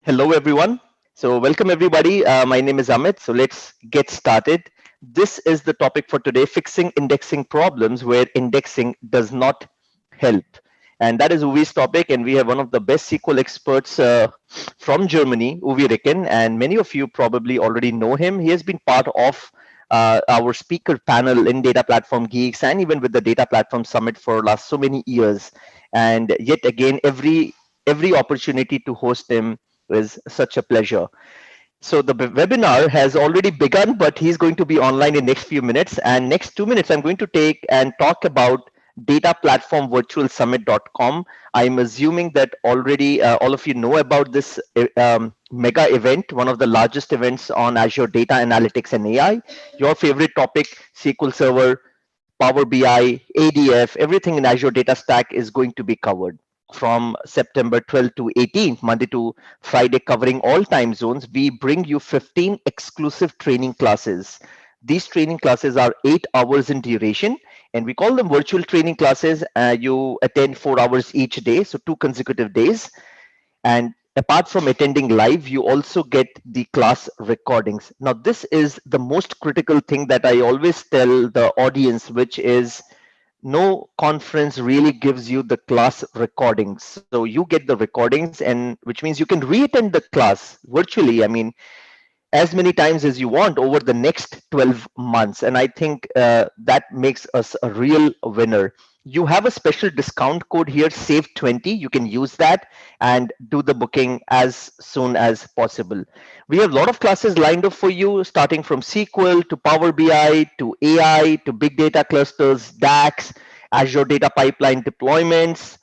Hello, everyone. So, welcome everybody. My name is Amit. So, let's get started. This is the topic for today, fixing indexing problems where indexing does not help. And that is Uwe's topic. And we have one of the best SQL experts from Germany, Uwe Ricken. And many of you probably already know him. He has been part of our speaker panel in Data Platform Geeks and even with the Data Platform Summit for last so many years. And yet again, every opportunity to host him is such a pleasure. So the webinar has already begun, but he's going to be online in next few minutes. And next 2 minutes, I'm going to take and talk about data platform virtualsummit.com. I'm assuming that already all of you know about this mega event, one of the largest events on Azure data analytics and AI. Your favorite topic, SQL Server, Power BI, ADF, everything in Azure data stack is going to be covered from September 12th to 18th, Monday to Friday, covering all time zones. We bring you 15 exclusive training classes. These training classes are 8 hours in duration, and we call them virtual training classes. You attend 4 hours each day, so 2 consecutive days. And apart from attending live, you also get the class recordings. Now, this is the most critical thing that I always tell the audience, which is no conference really gives you the class recordings. So you get the recordings, and which means you can re-attend the class virtually. I mean, as many times as you want over the next 12 months. And I think that makes us a real winner. You have a special discount code here, save 20. You can use that and do the booking as soon as possible. We have a lot of classes lined up for you, starting from SQL to Power BI to AI to big data clusters, DAX, Azure data pipeline deployments,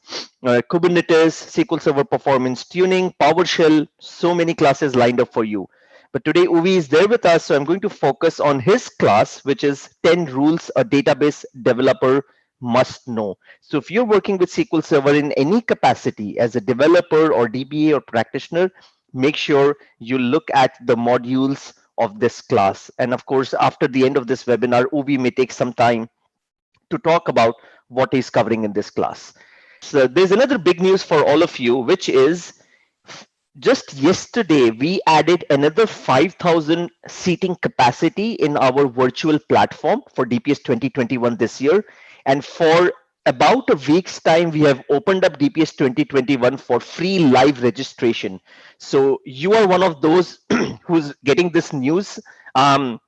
Kubernetes, SQL Server performance tuning, PowerShell, so many classes lined up for you. But today Uwe is there with us, so I'm going to focus on his class, which is 10 rules a database developer must know. So if you're working with SQL Server in any capacity as a developer or DBA or practitioner, make sure you look at the modules of this class. And of course, after the end of this webinar, Uwe may take some time to talk about what he's covering in this class. So there's another big news for all of you, which is just yesterday, we added another 5,000 seating capacity in our virtual platform for DPS 2021 this year. And for about a week's time, we have opened up DPS 2021 for free live registration. So you are one of those who's getting this news in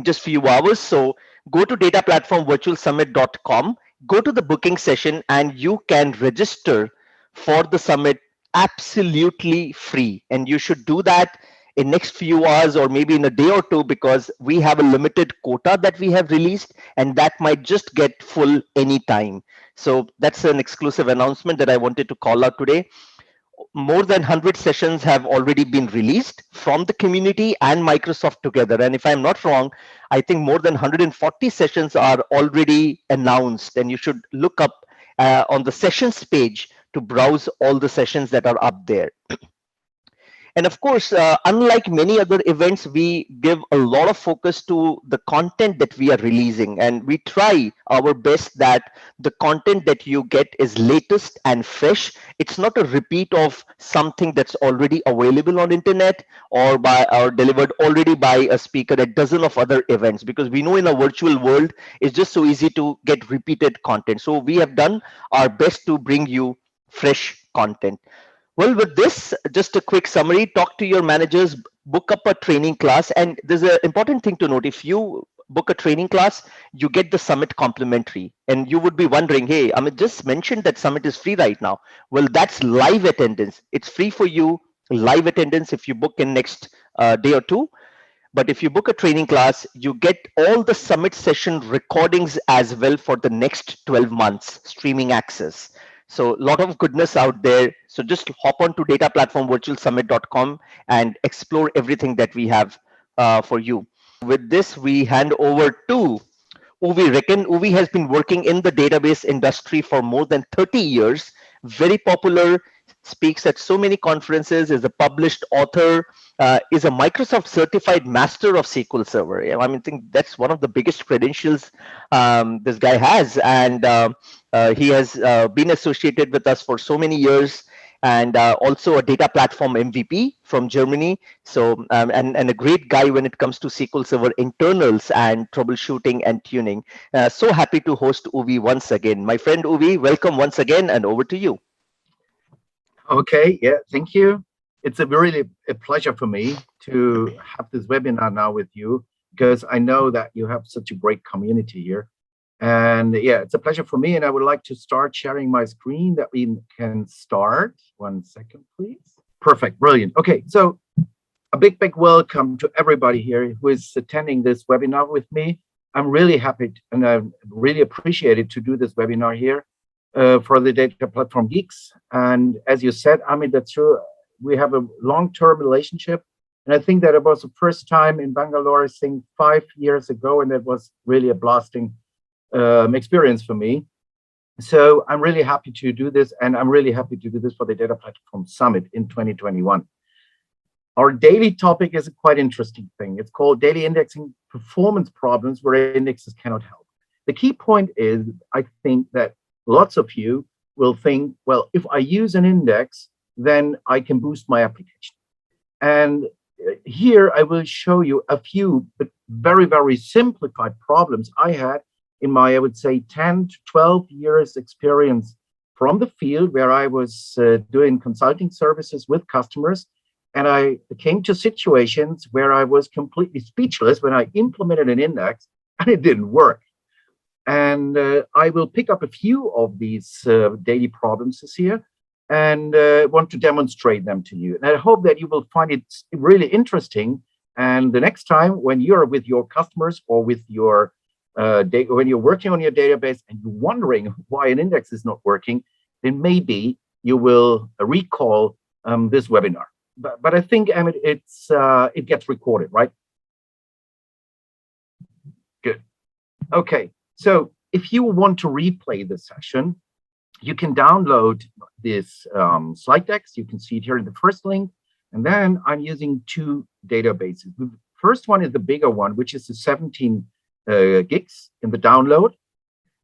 just few hours. So go to dataplatformvirtualsummit.com, go to the booking session, and you can register for the summit absolutely free. And you should do that in next few hours or maybe in a day or two, because we have a limited quota that we have released, and that might just get full anytime. So that's an exclusive announcement that I wanted to call out today. More than 100 sessions have already been released from the community and Microsoft together. And if I'm not wrong, I think more than 140 sessions are already announced, and you should look up on the sessions page to browse all the sessions that are up there. And of course, unlike many other events, we give a lot of focus to the content that we are releasing, and we try our best that the content that you get is latest and fresh. It's not a repeat of something that's already available on internet or delivered already by a speaker at dozen of other events, because we know in a virtual world, it's just so easy to get repeated content. So we have done our best to bring you fresh content. Well, with this, just a quick summary, talk to your managers, book up a training class. And there's an important thing to note. If you book a training class, you get the summit complimentary. And you would be wondering, hey, I mean, just mentioned that summit is free right now. Well, that's live attendance. It's free for you, live attendance if you book in next day or two. But if you book a training class, you get all the summit session recordings as well for the next 12 months, streaming access. So a lot of goodness out there. So just hop on to dataplatformvirtualsummit.com and explore everything that we have for you. With this, we hand over to Uwe Ricken. Uwe has been working in the database industry for more than 30 years, very popular, speaks at so many conferences, is a published author, is a Microsoft certified master of SQL Server. I mean, I think that's one of the biggest credentials this guy has. And he has been associated with us for so many years. and also a data platform MVP from Germany. So, and a great guy when it comes to SQL Server internals and troubleshooting and tuning. So happy to host Uwe once again. My friend Uwe, welcome once again, and over to you. Okay, yeah, thank you. It's a really a pleasure for me to have this webinar now with you because I know that you have such a great community here. And yeah, it's a pleasure for me. And I would like to start sharing my screen that we can start. 1 second, please. Perfect, brilliant. Okay, so a big welcome to everybody here who is attending this webinar with me. I'm really happy and I really appreciate it to do this webinar here for the Data Platform Geeks. And as you said, I mean, that's true. We have a long-term relationship. And I think that it was the first time in Bangalore, I think 5 years ago, and it was really a blasting experience for me. So I'm really happy to do this, and I'm really happy to do this for the Data Platform Summit in 2021. Our daily topic is a quite interesting thing. It's called Daily Indexing Performance Problems Where Indexes Cannot Help. The key point is, I think that lots of you will think, well, if I use an index, then I can boost my application. And here I will show you a few, but very simplified problems I had in my, I would say, 10 to 12 years experience from the field where I was doing consulting services with customers. And I came to situations where I was completely speechless when I implemented an index and it didn't work. And I will pick up a few of these daily problems this year and want to demonstrate them to you. And I hope that you will find it really interesting. And the next time when you're with your customers or with your when you're working on your database and you're wondering why an index is not working, then maybe you will recall this webinar. But I think, Amit, it gets recorded, right? Good. Okay. So if you want to replay the session, you can download this slide decks. You can see it here in the first link. And then I'm using two databases. The first one is the bigger one, which is the 17 gigs in the download.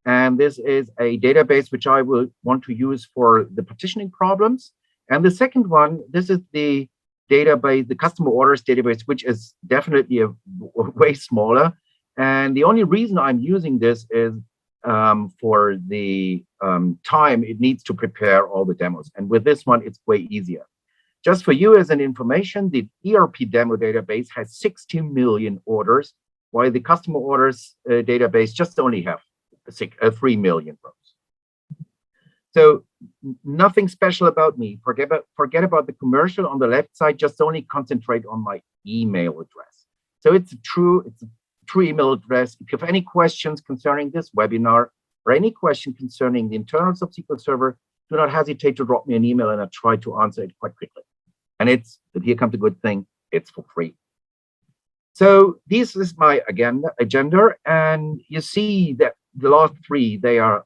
And this is a database which I will want to use for the partitioning problems. And the second one, this is the database, the customer orders database, which is definitely a way smaller. And the only reason I'm using this is for the time it needs to prepare all the demos. And with this one, it's way easier. Just for you as an information, the ERP demo database has 60 million orders, while the customer orders database just only have 3 million rows. So nothing special about me. Forget about the commercial on the left side. Just only concentrate on my email address. So it's a true email address. If you have any questions concerning this webinar or any question concerning the internals of SQL Server, do not hesitate to drop me an email and I'll try to answer it quite quickly. And here comes the good thing, it's for free. So this is my agenda, and you see that the last three, they are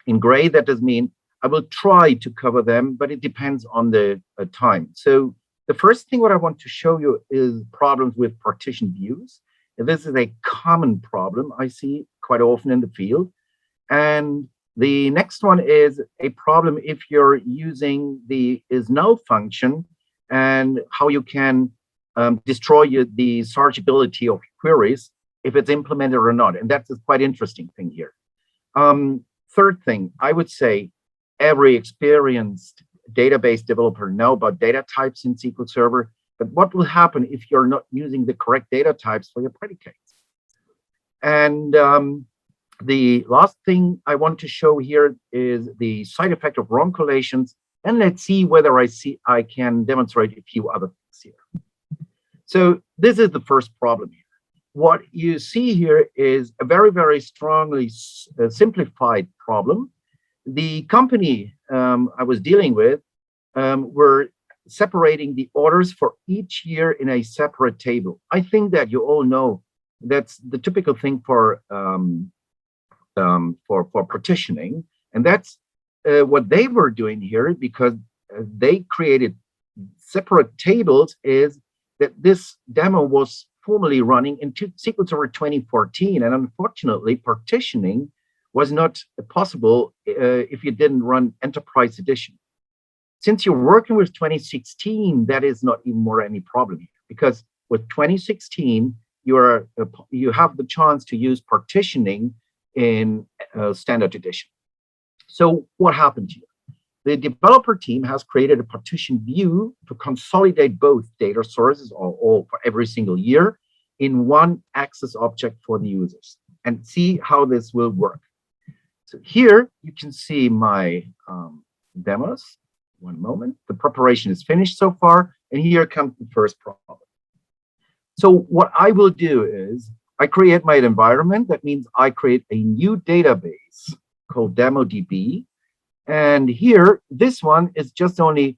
in gray. That does mean I will try to cover them, but it depends on the time. So the first thing what I want to show you is problems with partition views. And this is a common problem I see quite often in the field. And the next one is a problem if you're using the isNull function and how you can destroy the searchability of queries if it's implemented or not. And that's a quite interesting thing here. Third thing, I would say every experienced database developer know about data types in SQL Server, but what will happen if you're not using the correct data types for your predicates? And the last thing I want to show here is the side effect of wrong collations. And let's see whether I can demonstrate a few other things here. So this is the first problem here. What you see here is a very strongly simplified problem. The company I was dealing with were separating the orders for each year in a separate table. I think that you all know that's the typical thing for partitioning, and that's what they were doing here, because they created separate tables. Is that this demo was formally running in SQL Server 2014, and unfortunately, partitioning was not possible if you didn't run Enterprise Edition. Since you're working with 2016, that is not even more any problem here, because with 2016, you have the chance to use partitioning in standard edition. So what happened here? The developer team has created a partition view to consolidate both data sources, or all for every single year, in one access object for the users, and see how this will work. So here you can see my demos. One moment. The preparation is finished so far, and here comes the first problem. So what I will do is I create my environment. That means I create a new database called DemoDB. And here, this one is just only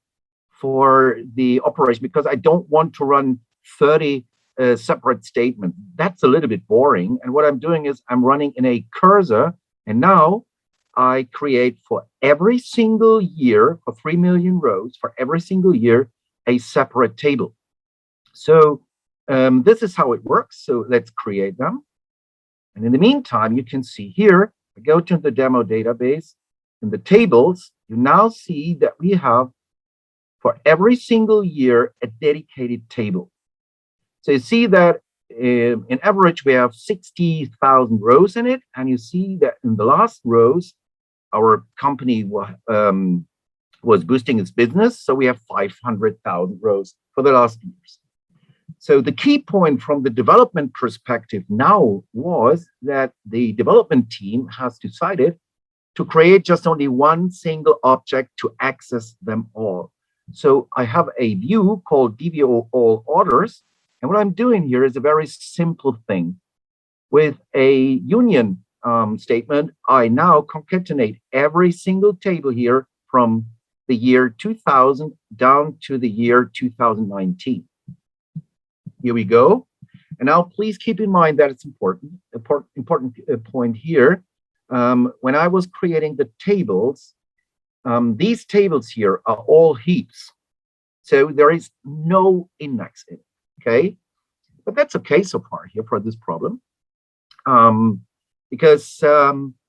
for the operation, because I don't want to run 30 separate statements. That's a little bit boring. And what I'm doing is I'm running in a cursor. And now I create for every single year, for 3 million rows, for every single year, a separate table. So this is how it works. So let's create them. And in the meantime, you can see here, I go to the demo database. In the tables, you now see that we have, for every single year, a dedicated table. So you see that in average, we have 60,000 rows in it. And you see that in the last rows, our company was boosting its business. So we have 500,000 rows for the last years. So the key point from the development perspective now was that the development team has decided to create just only one single object to access them all. So I have a view called DVO all orders. And what I'm doing here is a very simple thing. With a union statement, I now concatenate every single table here from the year 2000 down to the year 2019. Here we go. And now please keep in mind that it's important point here. When I was creating the tables, these tables here are all heaps. So there is no index in it, okay? But that's okay so far here for this problem, because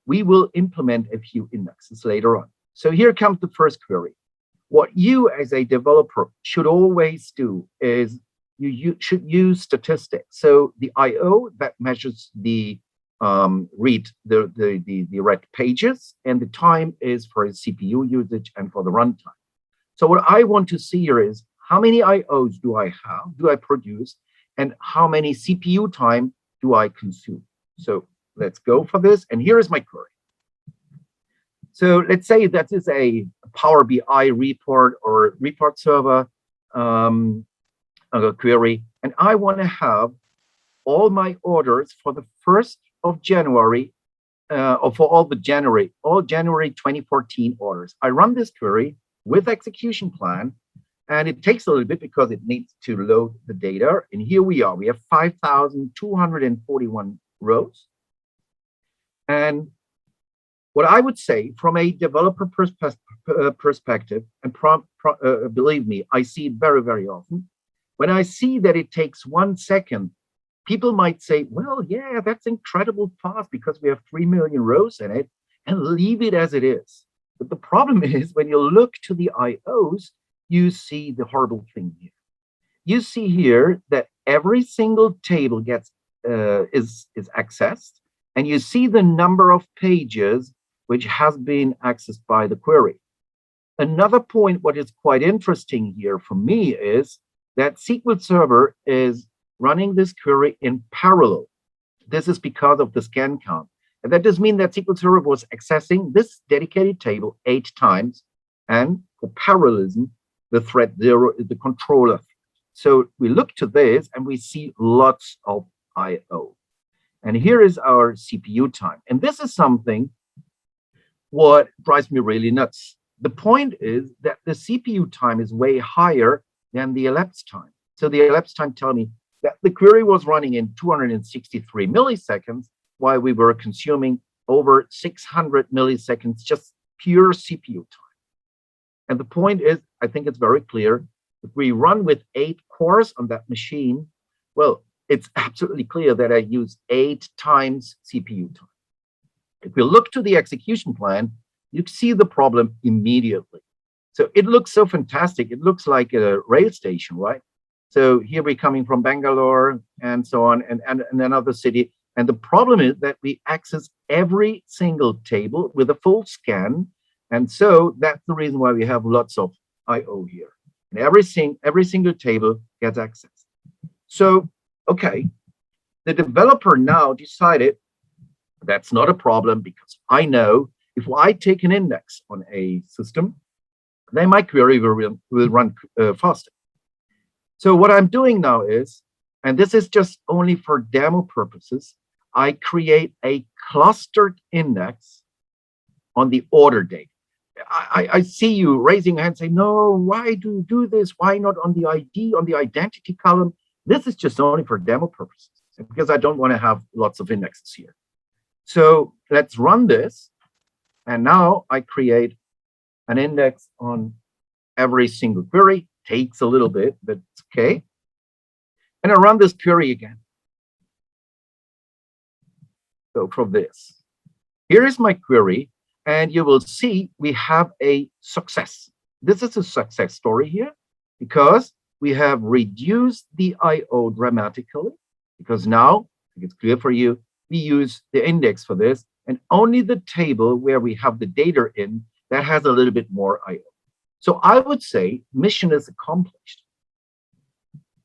we will implement a few indexes later on. So here comes the first query. What you as a developer should always do is you should use statistics. So the I/O that measures the read pages, and the time is for CPU usage and for the runtime. So what I want to see here is how many I/Os do I have, do I produce, and how many CPU time do I consume? So let's go for this. And here is my query. So let's say that is a Power BI report or report server query, and I want to have all my orders for the 1st of January, or for all January 2014 orders. I run this query with execution plan, and it takes a little bit because it needs to load the data. And here we are. We have 5,241 rows. And what I would say from a developer perspective, and believe me, I see it very, very often. When I see that it takes 1 second, people might say, well, yeah, that's incredible fast because we have 3 million rows in it, and leave it as it is. But the problem is when you look to the I/Os, you see the horrible thing here. You see here that every single table gets is accessed, and you see the number of pages which has been accessed by the query. Another point, what is quite interesting here for me is that SQL Server is running this query in parallel. This is because of the scan count. And that does mean that SQL Server was accessing this dedicated table 8 times. And for parallelism, the thread 0 is the controller. So we look to this and we see lots of I/O. And here is our CPU time. And this is something what drives me really nuts. The point is that the CPU time is way higher than the elapsed time. So the elapsed time tells me that the query was running in 263 milliseconds, while we were consuming over 600 milliseconds, just pure CPU time. And the point is, I think it's very clear, if we run with 8 cores on that machine, well, it's absolutely clear that I use 8 times CPU time. If we look to the execution plan, you see the problem immediately. So it looks so fantastic. It looks like a rail station, right? So here we're coming from Bangalore and so on, and another city. And the problem is that we access every single table with a full scan. And so that's the reason why we have lots of IO here. And every single table gets access. So, okay, the developer now decided that's not a problem because I know if I take an index on a system, then my query will run faster. So what I'm doing now is, and this is just only for demo purposes, I create a clustered index on the order date. I see you raising your hand saying, no, why do you do this? Why not on the ID, on the identity column? This is just only for demo purposes because I don't want to have lots of indexes here. So let's run this. And now I create an index on every single query. Takes a little bit, but it's okay. And I run this query again. So from this, here is my query. And you will see we have a success. This is a success story here because we have reduced the IO dramatically because now, I think it's clear for you, we use the index for this and only the table where we have the data in that has a little bit more IO. So I would say mission is accomplished.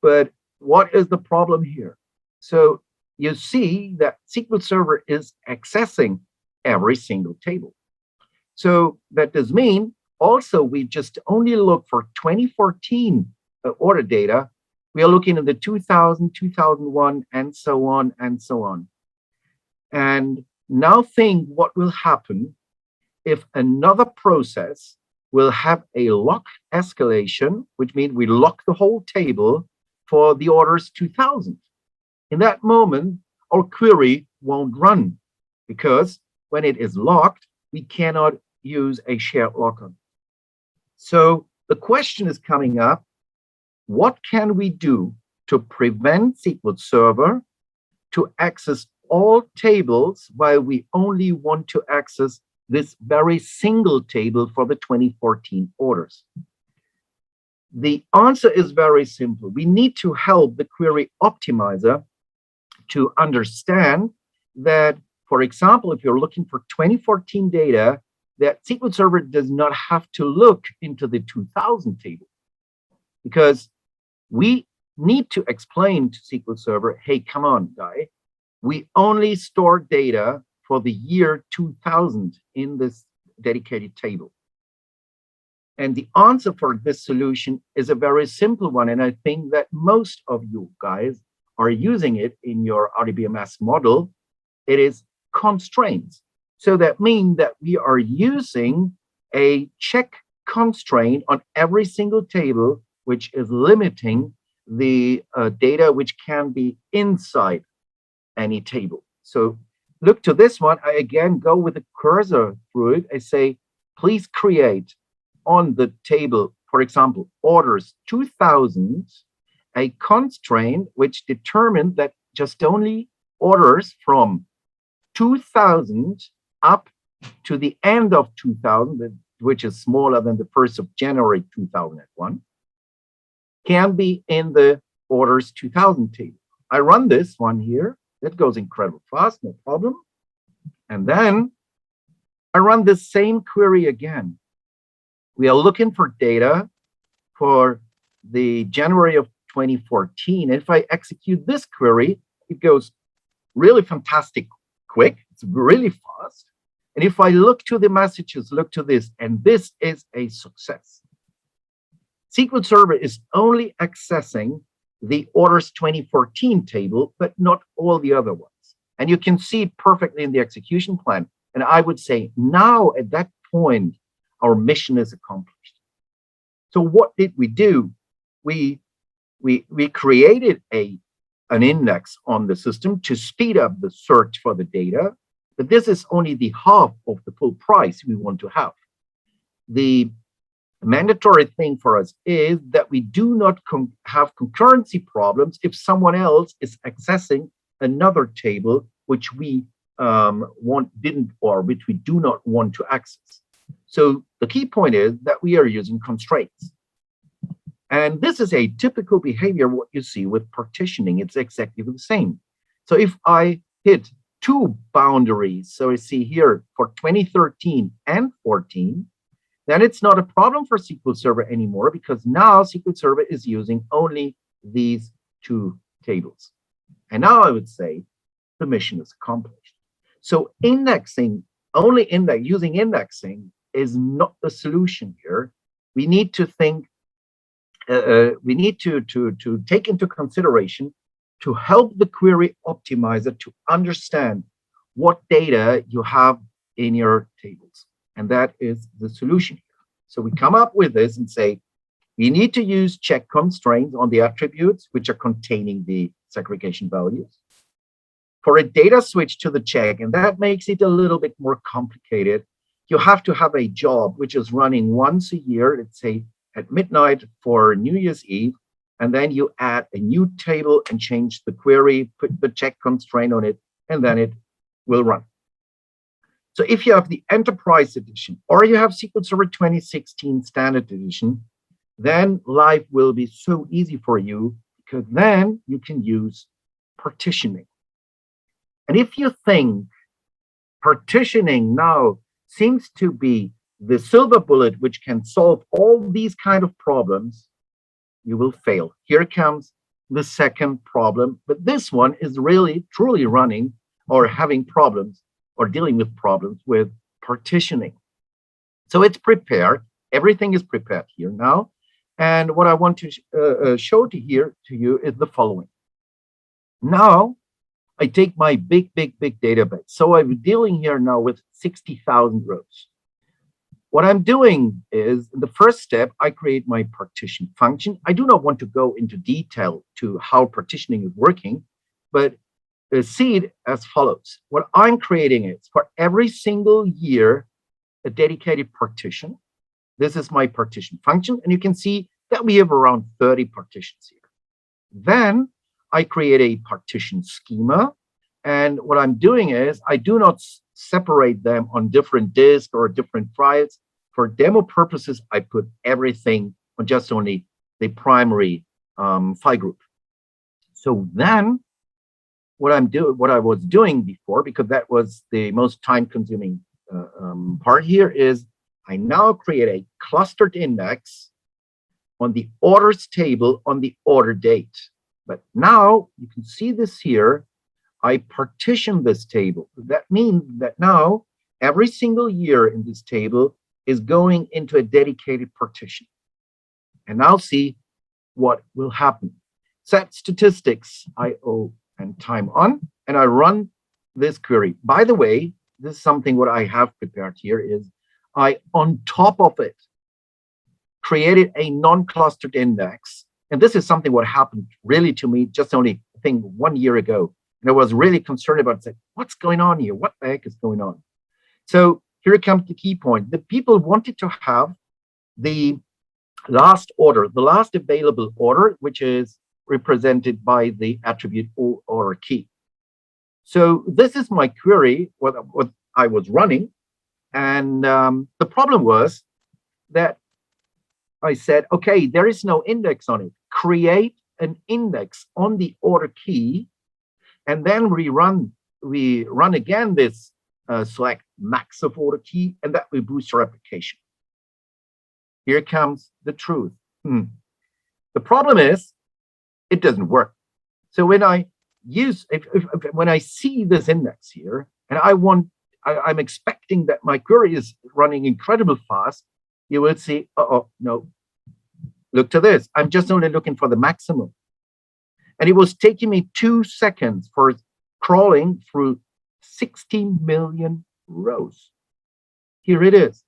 But what is the problem here? So you see that SQL Server is accessing every single table. So that does mean also we just only look for 2014 order data. We are looking at the 2000, 2001, and so on and so on. And now think what will happen if another process will have a lock escalation, which means we lock the whole table for the orders 2000. In that moment, our query won't run because when it is locked, we cannot use a shared locker. So the question is coming up, what can we do to prevent SQL Server to access all tables while we only want to access this very single table for the 2014 orders? The answer is very simple. We need to help the query optimizer to understand that, for example, if you're looking for 2014 data, that SQL Server does not have to look into the 2000 table because we need to explain to SQL Server, hey, come on, guy, we only store data for the year 2000 in this dedicated table. And the answer for this solution is a very simple one. And I think that most of you guys are using it in your RDBMS model. It is constraints. So that means that we are using a check constraint on every single table, which is limiting the data which can be inside any table. So look to this one. I again go with the cursor through it. I say, please create on the table, for example, orders 2000, a constraint which determined that just only orders from 2000 up to the end of 2000, which is smaller than the 1st of January 2001, can be in the orders 2000 table. I run this one here. It goes incredibly fast, no problem. And then I run the same query again. We are looking for data for the January of 2014. If I execute this query, it goes really fantastic quick. It's really fast. And if I look to the messages, look to this, and this is a success. SQL Server is only accessing the orders 2014 table, but not all the other ones. And you can see it perfectly in the execution plan. And I would say now at that point, our mission is accomplished. So what did we do? We created an index on the system to speed up the search for the data, but this is only the half of the full price we want to have. The mandatory thing for us is that we do not have concurrency problems if someone else is accessing another table which we which we do not want to access. So the key point is that we are using constraints. And this is a typical behavior, what you see with partitioning. It's exactly the same. So if I hit two boundaries, so I see here for 2013 and 14, then it's not a problem for SQL Server anymore, because now SQL Server is using only these two tables. And now I would say the mission is accomplished. So indexing, using indexing is not the solution here. We need to think, we need to take into consideration to help the query optimizer to understand what data you have in your tables. And that is the solution here. So we come up with this and say, we need to use check constraints on the attributes which are containing the segregation values for a data switch to the check. And that makes it a little bit more complicated. You have to have a job which is running once a year, let's say at midnight for New Year's Eve, and then you add a new table and change the query, put the check constraint on it, and then it will run. So if you have the Enterprise Edition or you have SQL Server 2016 Standard Edition, then life will be so easy for you, because then you can use partitioning. And if you think partitioning now seems to be the silver bullet which can solve all these kind of problems, you will fail. Here comes the second problem, but this one is really truly running or having problems or dealing with problems with partitioning. So it's prepared. Everything is prepared here now. And what I want to show to you is the following. Now, I take my big database. So I'm dealing here now with 60,000 rows. What I'm doing is, in the first step, I create my partition function. I do not want to go into detail to how partitioning is working, but see it as follows. What I'm creating is, for every single year, a dedicated partition. This is my partition function, and you can see that we have around 30 partitions here. Then I create a partition schema, and what I'm doing is I do not separate them on different disks or different files. For demo purposes, I put everything on just only the primary file group. So then what I was doing before, because that was the most time-consuming part here, is I now create a clustered index on the orders table on the order date. But now you can see this here. I partition this table. That means that now every single year in this table is going into a dedicated partition. And I'll see what will happen. Set statistics, IO and time on, and I run this query. By the way, this is something what I have prepared here is I, on top of it, created a non-clustered index. And this is something what happened really to me just only, I think, 1 year ago. And I was really concerned about saying, what's going on here? What the heck is going on? So here comes the key point. The people wanted to have the last order, the last available order, which is represented by the attribute order key. So this is my query, what I was running. And the problem was that I said, okay, there is no index on it. Create an index on the order key, and then we run again this select max of order key, and that will boost our application. Here comes the truth. The problem is it doesn't work. So when I use, when I see this index here, and I'm expecting that my query is running incredibly fast, you will see, no, look to this. I'm just only looking for the maximum. And it was taking me 2 seconds for crawling through 16 million rows. Here it is.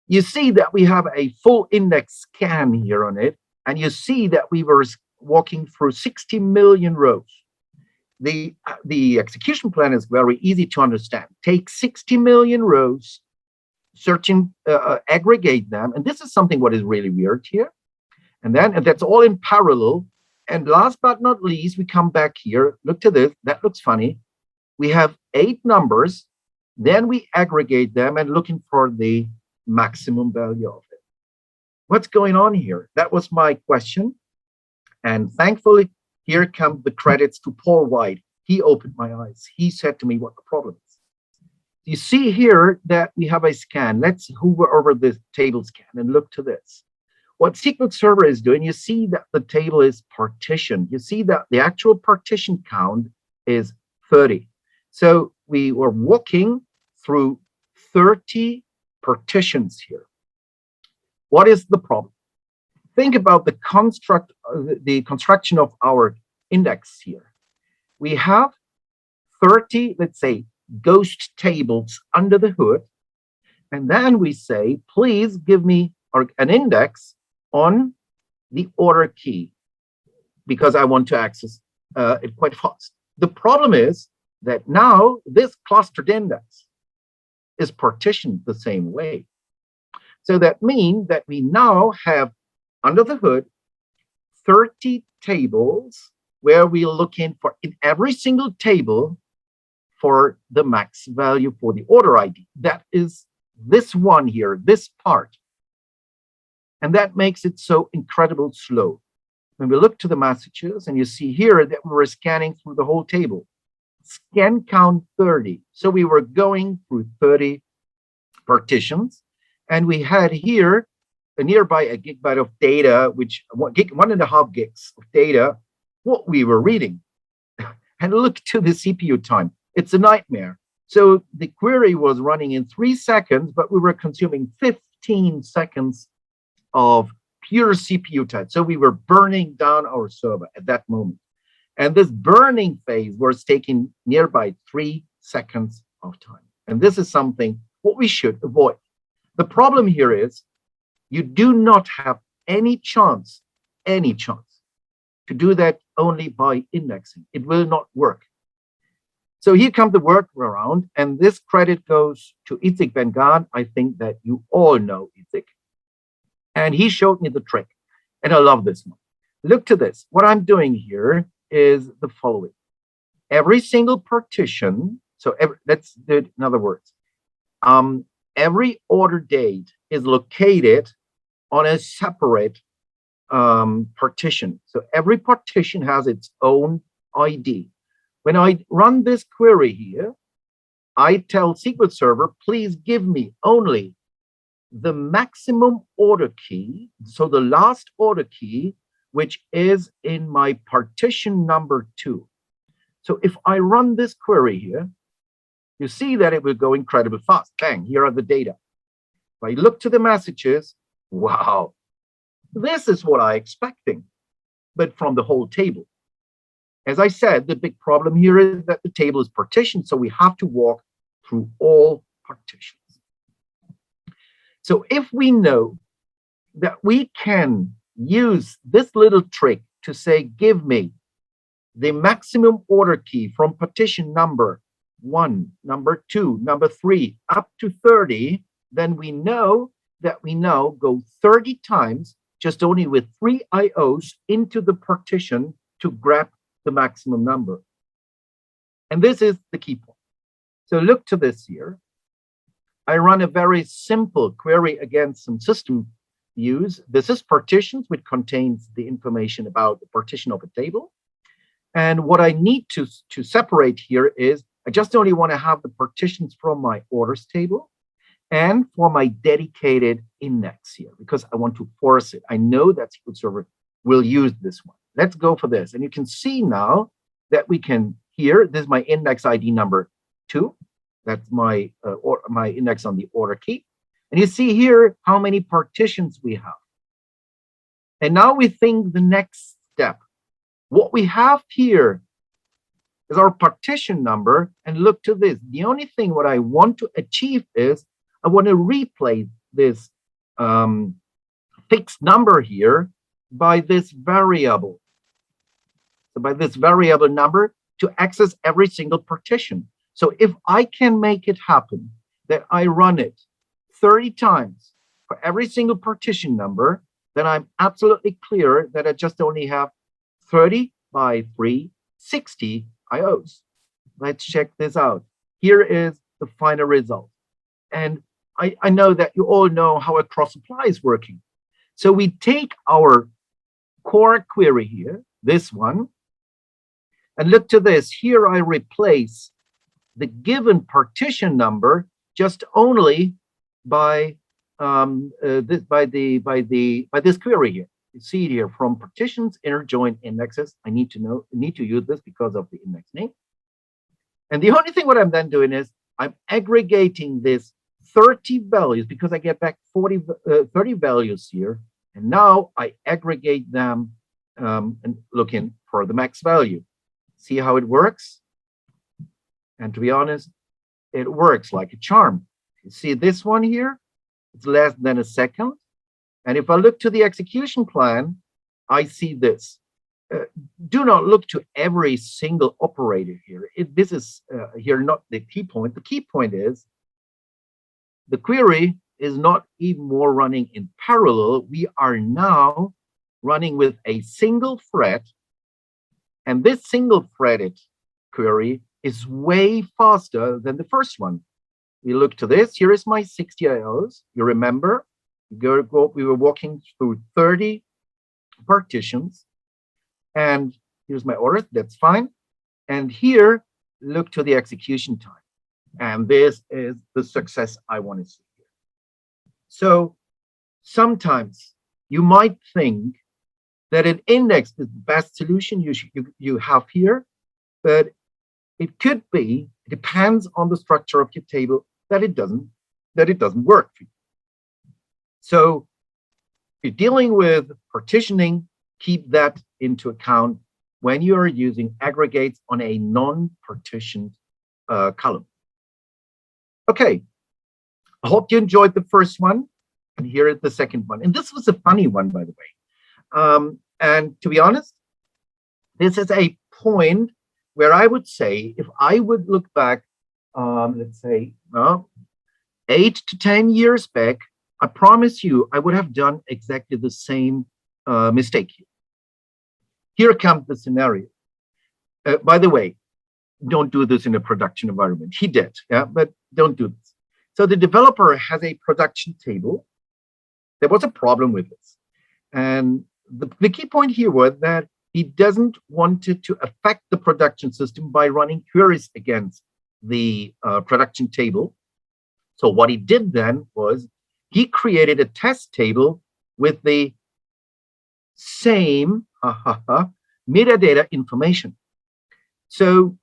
You see that we have a full index scan here on it, and you see that we were walking through 60 million rows. The execution plan is very easy to understand. Take 60 million rows, searching, aggregate them, and this is something what is really weird here. And that's all in parallel. And last but not least, we come back here. Look to this. That looks funny. We have 8 numbers. Then we aggregate them and looking for the maximum value of it. What's going on here? That was my question. And thankfully, here come the credits to Paul White. He opened my eyes. He said to me what the problem is. You see here that we have a scan. Let's hover over the table scan and look to this. What SQL Server is doing, you see that the table is partitioned. You see that the actual partition count is 30. So we were walking through 30 partitions here. What is the problem? Think about the construction of our index here. We have 30, let's say, ghost tables under the hood. And then we say, please give me an index on the order key because I want to access it quite fast. The problem is that now this clustered index is partitioned the same way. So that means that we now have under the hood 30 tables where we're looking for in every single table for the max value for the order ID. That is this one here, this part. And that makes it so incredibly slow. When we look to the messages, and you see here that we were scanning through the whole table, scan count 30. So we were going through 30 partitions, and we had here a nearby a gigabyte of data, which 1.5 gigs of data, what we were reading. And look to the CPU time. It's a nightmare. So the query was running in 3 seconds, but we were consuming 15 seconds of pure CPU time. So we were burning down our server at that moment. And this burning phase was taking nearby 3 seconds of time. And this is something what we should avoid. The problem here is you do not have any chance to do that only by indexing. It will not work. So here comes the workaround, and this credit goes to Itzik Ben-Gad. I think that you all know Itzik. And he showed me the trick, and I love this one. Look to this. What I'm doing here is the following. Every single partition, let's do it in other words. Every order date is located on a separate partition. So every partition has its own ID. When I run this query here, I tell SQL Server, please give me only the maximum order key, so the last order key, which is in my partition number 2. So if I run this query here, you see that it will go incredibly fast. Bang, here are the data. If I look to the messages, wow, this is what I'm expecting, but from the whole table. As I said, the big problem here is that the table is partitioned, so we have to walk through all partitions. So if we know that we can use this little trick to say, give me the maximum order key from partition number 1, number 2, number 3, up to 30, then we know that we now go 30 times just only with 3 IOs into the partition to grab the maximum number. And this is the key point. So look to this here. I run a very simple query against some system views. This is partitions, which contains the information about the partition of a table. And what I need to separate here is I just only want to have the partitions from my orders table and for my dedicated index here, because I want to force it. I know that SQL Server will use this one. Let's go for this. And you can see now that we can here, this is my index ID number 2. That's my my index on the order key. And you see here how many partitions we have. And now we think the next step. What we have here is our partition number. And look to this. The only thing what I want to achieve is I want to replace this fixed number here by this variable. So by this variable number to access every single partition. So if I can make it happen that I run it 30 times for every single partition number, then I'm absolutely clear that I just only have 30 by 3, 60 IOs. Let's check this out. Here is the final result. And I know that you all know how a cross supply is working. So we take our core query here, this one, and look to this. Here I replace the given partition number just only by this query here. You see it here from partitions, inner join indexes. I need to use this because of the index name. And the only thing what I'm then doing is I'm aggregating this 30 values because I get back 30 values here. And now I aggregate them and looking for the max value. See how it works? And to be honest, it works like a charm. You see this one here? It's less than a second. And if I look to the execution plan, I see this. Do not look to every single operator here. This is here not the key point. The key point is the query is not even more running in parallel. We are now running with a single thread. And this single threaded query is way faster than the first one. We look to this. Here is my 60 IOs. You remember, we were walking through 30 partitions. And here's my order. That's fine. And here, look to the execution time. And this is the success I want to see here. So sometimes you might think that an index is the best solution you have here, but it could be, it depends on the structure of your table, that it doesn't work for you. So if you're dealing with partitioning, keep that into account when you are using aggregates on a non-partitioned column. Okay, I hope you enjoyed the first one, and here is the second one. And this was a funny one, by the way. And to be honest, this is a point where I would say, if I would look back, let's say, 8 to 10 years back, I promise you, I would have done exactly the same mistake here. Here comes the scenario. By the way, don't do this in a production environment. He did, yeah, but don't do this. So the developer has a production table. There was a problem with this. And the key point here was that he doesn't want to affect the production system by running queries against the production table. So what he did then was he created a test table with the same metadata information. So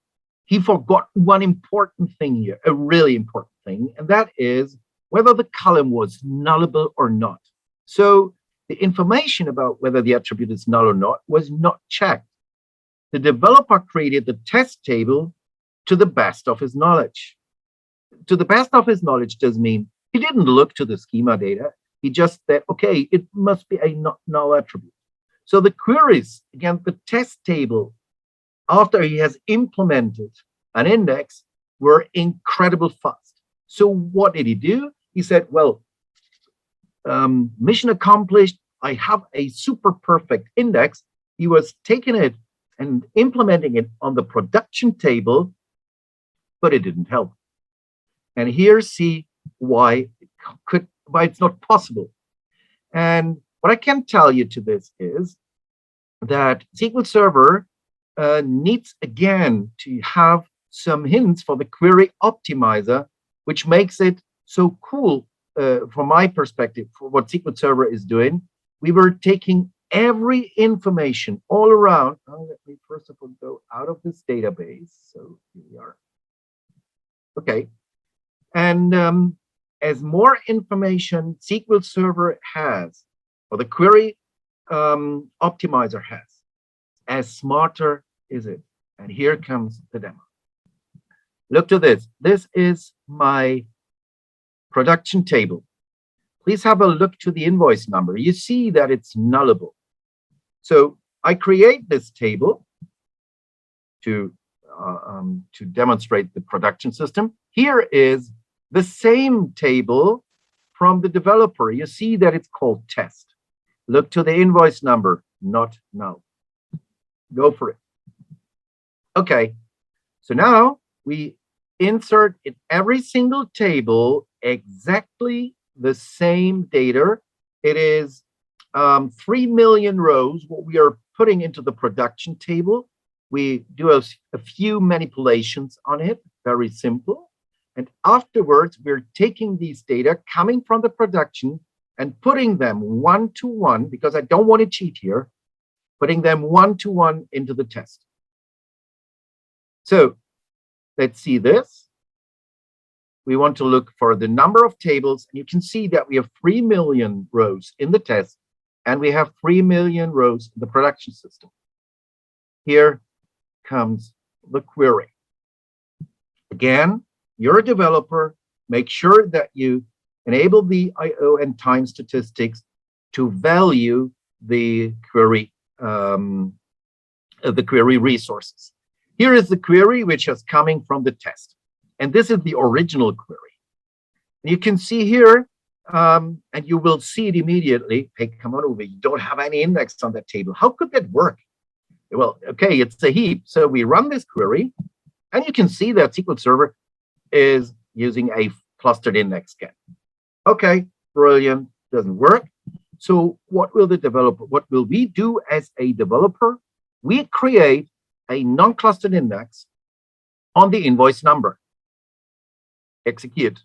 he forgot one important thing here, a really important thing, and that is whether the column was nullable or not. So the information about whether the attribute is null or not was not checked. The developer created the test table to the best of his knowledge. To the best of his knowledge does mean he didn't look to the schema data. He just said, okay, it must be a null attribute. So the queries against the test table after he has implemented an index were incredibly fast. So what did he do? He said, well, mission accomplished. I have a super perfect index. He was taking it and implementing it on the production table, but it didn't help. And here, see why it's not possible. And what I can tell you to this is that SQL Server needs again to have some hints for the query optimizer, which makes it so cool from my perspective for what SQL Server is doing. We were taking every information all around. Let me first of all go out of this database. So here we are. Okay. And as more information SQL Server has, or the query optimizer has, as smarter is it. And here comes the demo. Look to this. This is my production table. Please have a look to the invoice number. You see that it's nullable. So I create this table to demonstrate the production system. Here is the same table from the developer. You see that it's called test. Look to the invoice number, not null. Go for it. Okay, so now we insert in every single table exactly the same data. It is 3 million rows, what we are putting into the production table. We do a few manipulations on it, very simple. And afterwards, we're taking these data coming from the production and putting them one-to-one, because I don't want to cheat here, putting them one-to-one into the test. So let's see this. We want to look for the number of tables, and you can see that we have 3 million rows in the test, and we have 3 million rows in the production system. Here comes the query. Again, you're a developer. Make sure that you enable the I/O and time statistics to value the query resources. Here is the query which is coming from the test, and this is the original query. And you can see here, and you will see it immediately. Hey, come on over! You don't have any index on that table. How could that work? Well, okay, it's a heap. So we run this query, and you can see that SQL Server is using a clustered index scan. Okay, brilliant, doesn't work. So what will we do as a developer? We create a non-clustered index on the invoice number. Execute.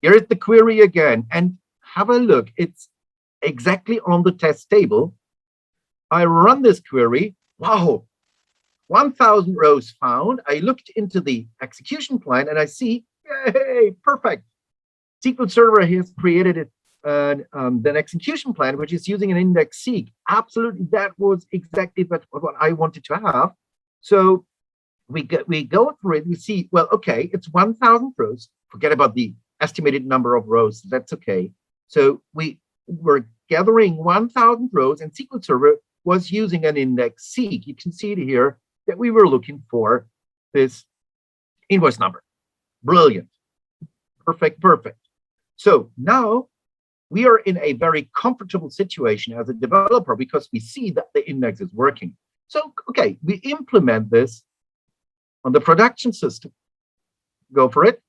Here is the query again, and have a look. It's exactly on the test table. I run this query. Wow, 1,000 rows found. I looked into the execution plan and I see, yay, perfect. SQL Server has created an execution plan which is using an index seek. Absolutely, that was exactly what I wanted to have. So we go through it. We see, well, okay, it's 1,000 rows. Forget about the estimated number of rows. That's okay. So we were gathering 1,000 rows, and SQL Server was using an index seek. You can see it here that we were looking for this invoice number. Brilliant. Perfect, perfect. So now we are in a very comfortable situation as a developer because we see that the index is working. So, okay, we implement this on the production system. Go for it.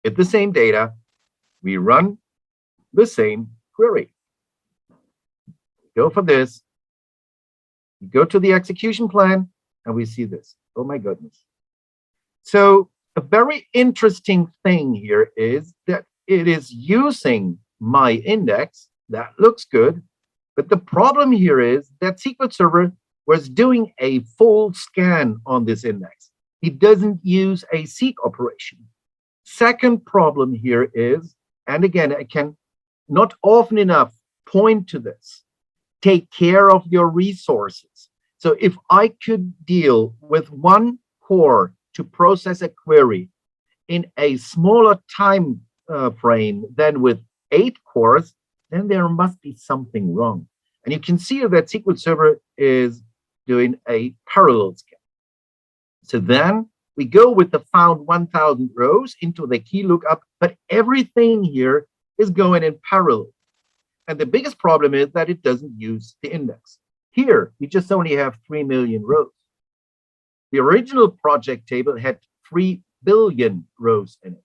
Get the same data. We run the same query. Go for this. We go to the execution plan, and we see this. Oh my goodness. So a very interesting thing here is that it is using my index. That looks good. But the problem here is that SQL Server was doing a full scan on this index. It doesn't use a seek operation. Second problem here is, and again, I can not often enough point to this, take care of your resources. So if I could deal with one core to process a query in a smaller time frame than with 8 cores, then there must be something wrong. And you can see that SQL Server is doing a parallel scan. So then we go with the found 1,000 rows into the key lookup, but everything here is going in parallel. And the biggest problem is that it doesn't use the index. Here, we just only have 3 million rows. The original project table had 3 billion rows in it.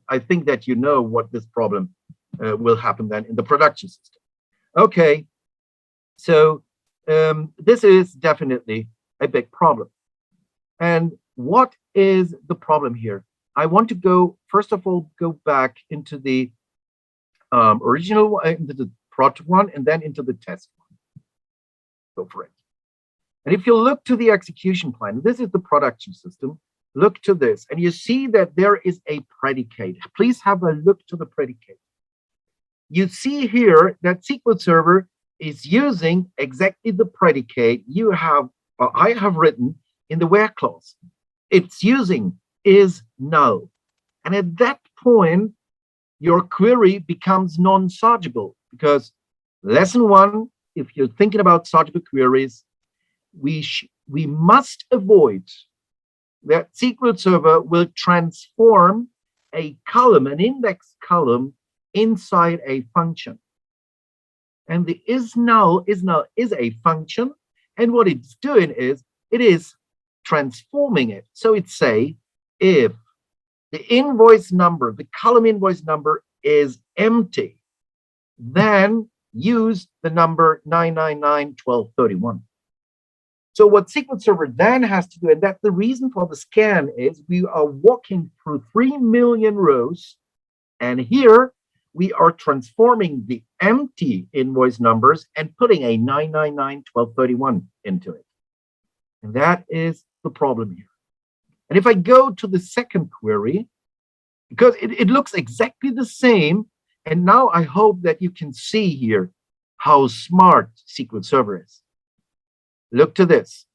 I think that you know what this problem will happen then in the production system. Okay, so this is definitely a big problem. And what is the problem here? I want to go, first of all, go back into the original, into the prod one, and then into the test one. Go for it. And if you look to the execution plan, this is the production system. Look to this, and you see that there is a predicate. Please have a look to the predicate. You see here that SQL Server is using exactly the predicate you have, or I have written in the where clause. It's using is null. And at that point, your query becomes non-searchable, because lesson 1, if you're thinking about searchable queries, we must avoid that SQL Server will transform a column, an index column, inside a function. And the is null is a function, and what it's doing is it is transforming it. So it's say if the invoice number, the column invoice number is empty, then use the number 9991231. So what SQL Server then has to do, and that's the reason for the scan, is we are walking through 3 million rows, and here we are transforming the empty invoice numbers and putting a 9991231 into it. And that is the problem here. And if I go to the second query, because it looks exactly the same, and now I hope that you can see here how smart SQL Server is. Look to this.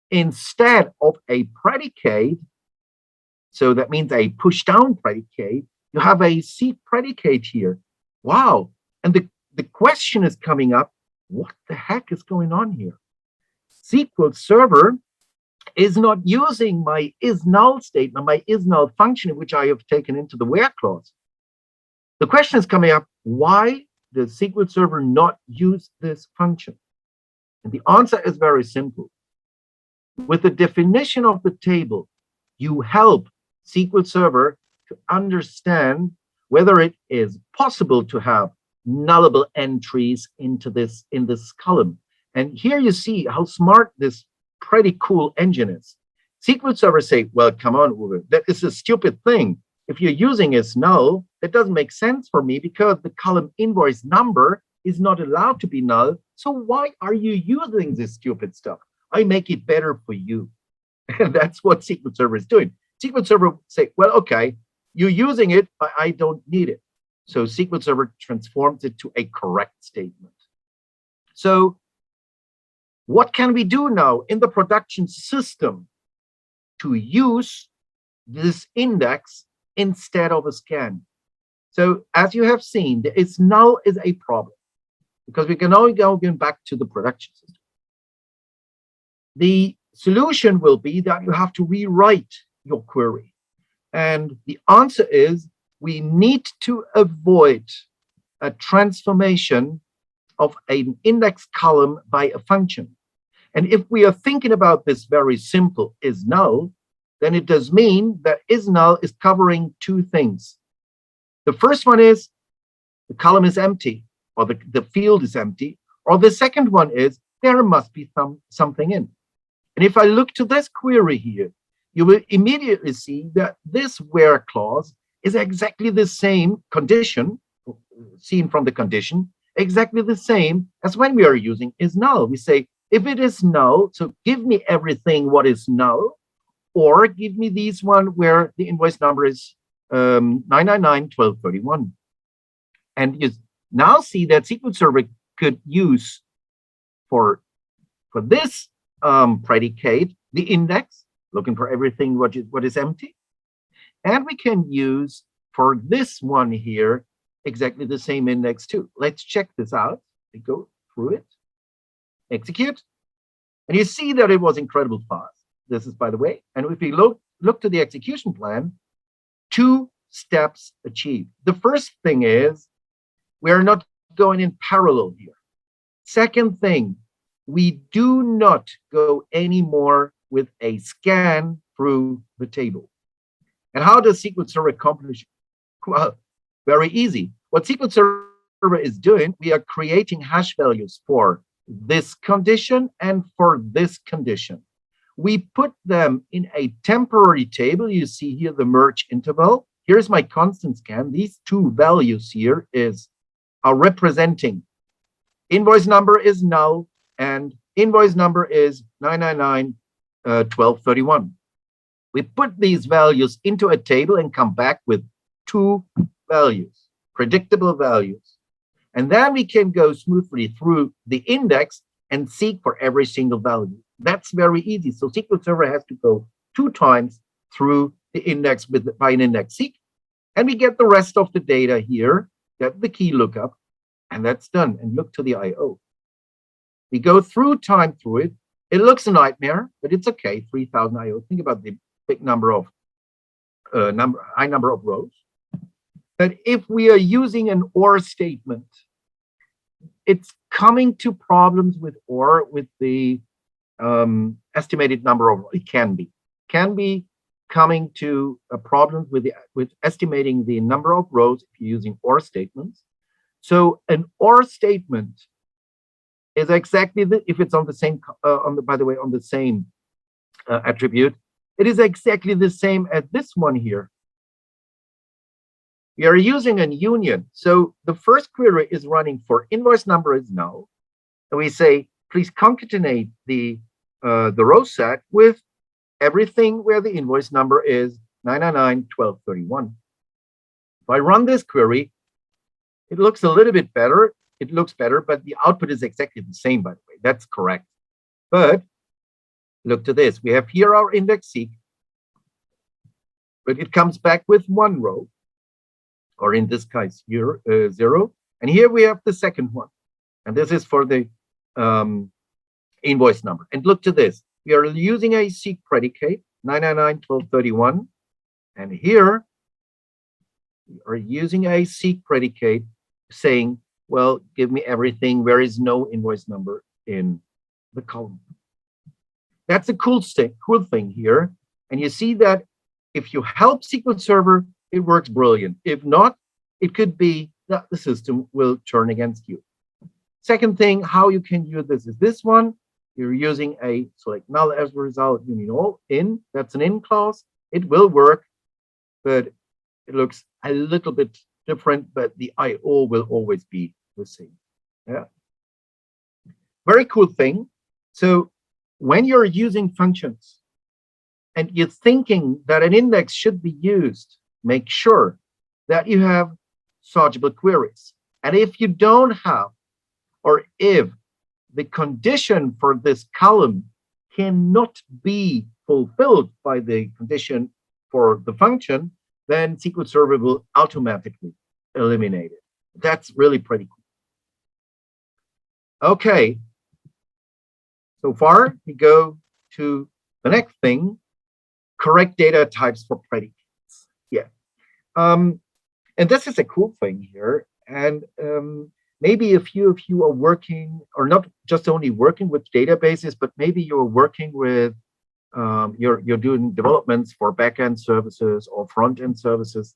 Instead of a predicate, so that means a push down predicate, you have a seek predicate here. Wow. And the question is coming up, what the heck is going on here? SQL Server is not using my is null statement, my is null function, which I have taken into the where clause. The question is coming up, why does SQL Server not use this function? And the answer is very simple. With the definition of the table, you help SQL Server to understand whether it is possible to have nullable entries into this in this column. And here you see how smart this pretty cool engine is. SQL Server say, well, come on, Uwe, that is a stupid thing. If you're using is null, that doesn't make sense for me because the column invoice number is not allowed to be null. So why are you using this stupid stuff? I make it better for you. And that's what SQL Server is doing. SQL Server say, well, okay, you're using it, but I don't need it. So SQL Server transforms it to a correct statement. So what can we do now in the production system to use this index instead of a scan? So as you have seen, it's null is a problem because we can only go back to the production system. The solution will be that you have to rewrite your query. And the answer is we need to avoid a transformation of an index column by a function. And if we are thinking about this very simple is null, then it does mean that is null is covering two things. The first one is the column is empty, or the field is empty, or the second one is there must be something in. And if I look to this query here, you will immediately see that this where clause is exactly the same condition, seen from the condition, exactly the same as when we are using is null. We say, if it is null, so give me everything what is null, or give me these one where the invoice number is 9991231. And you now see that SQL Server could use for this predicate the index, looking for everything what is empty. And we can use for this one here exactly the same index too. Let's check this out. We go through it, execute, and you see that it was incredibly fast. This is, by the way, and if we look to the execution plan, 2 steps achieved. The first thing is we're not going in parallel here. Second thing, we do not go anymore with a scan through the table. And how does SQL Server accomplish? Well, very easy. What SQL Server is doing, we are creating hash values for this condition and for this condition. We put them in a temporary table. You see here the merge interval. Here's my constant scan. These 2 values here are representing invoice number is null and invoice number is 9991231. We put these values into a table and come back with 2 values, predictable values. And then we can go smoothly through the index and seek for every single value. That's very easy. So SQL Server has to go 2 times through the index by an index seek. And we get the rest of the data here, get the key lookup, and that's done. And look to the I/O. We go through time through it. It looks a nightmare, but it's okay. 3,000 I/O. Think about the big number of high number of rows. But if we are using an OR statement, it's coming to problems with OR with the estimated number of, it can be coming to a problem with estimating the number of rows if you're using OR statements. So an OR statement is exactly if it's on the same by the way on the same attribute, it is exactly the same as this one here. We are using a union. So the first query is running for invoice number is null. And we say, please concatenate the row set with everything where the invoice number is 999-1231. If I run this query, it looks a little bit better. It looks better, but the output is exactly the same, by the way. That's correct. But look to this. We have here our index seek, but it comes back with one row, or in this case, here, 0. And here we have the second one. And this is for the invoice number. And look to this. We are using a seek predicate, 999-1231. And here, we are using a seek predicate saying, well, give me everything. There is no invoice number in the column. That's a cool thing here. And you see that if you help SQL Server, it works brilliant. If not, it could be that the system will turn against you. Second thing, how you can use this is this one. You're using a select null as a result, union all in. That's an in clause. It will work, but it looks a little bit different, but the IO will always be the same. Yeah. Very cool thing. So when you're using functions and you're thinking that an index should be used, make sure that you have searchable queries. And if you don't have, or if the condition for this column cannot be fulfilled by the condition for the function, then SQL Server will automatically eliminate it. That's really pretty cool. Okay. So far, we go to the next thing, correct data types for predicates. Yeah. And this is a cool thing here. And maybe a few of you are working, or not just only working with databases, but maybe you're working with, you're doing developments for backend services or front-end services.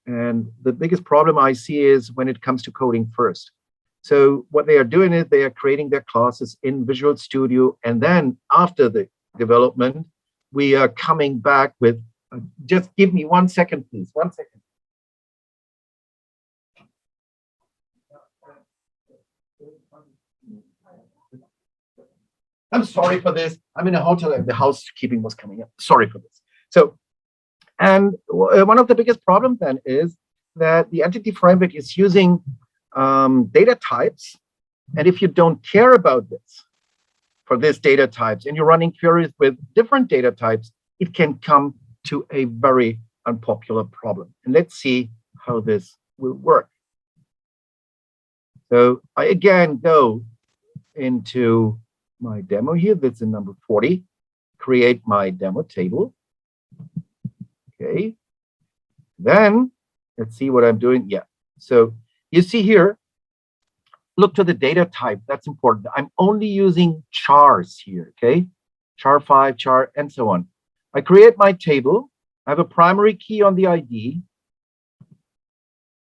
And the biggest problem I see is when it comes to coding first. So what they are doing is they are creating their classes in Visual Studio. And then after the development, we are coming back with, just give me 1 second, please, 1 second. I'm sorry for this. I'm in a hotel and the housekeeping was coming up. Sorry for this. So, and one of the biggest problems then is that the entity framework is using data types. And if you don't care about this, for these data types, and you're running queries with different data types, it can come to a very unpopular problem. And let's see how this will work. So I again go into my demo here. That's in number 40. Create my demo table. Okay. Then let's see what I'm doing. Yeah. So you see here, look to the data type. That's important. I'm only using chars here. Okay. Char 5, char, and so on. I create my table. I have a primary key on the ID.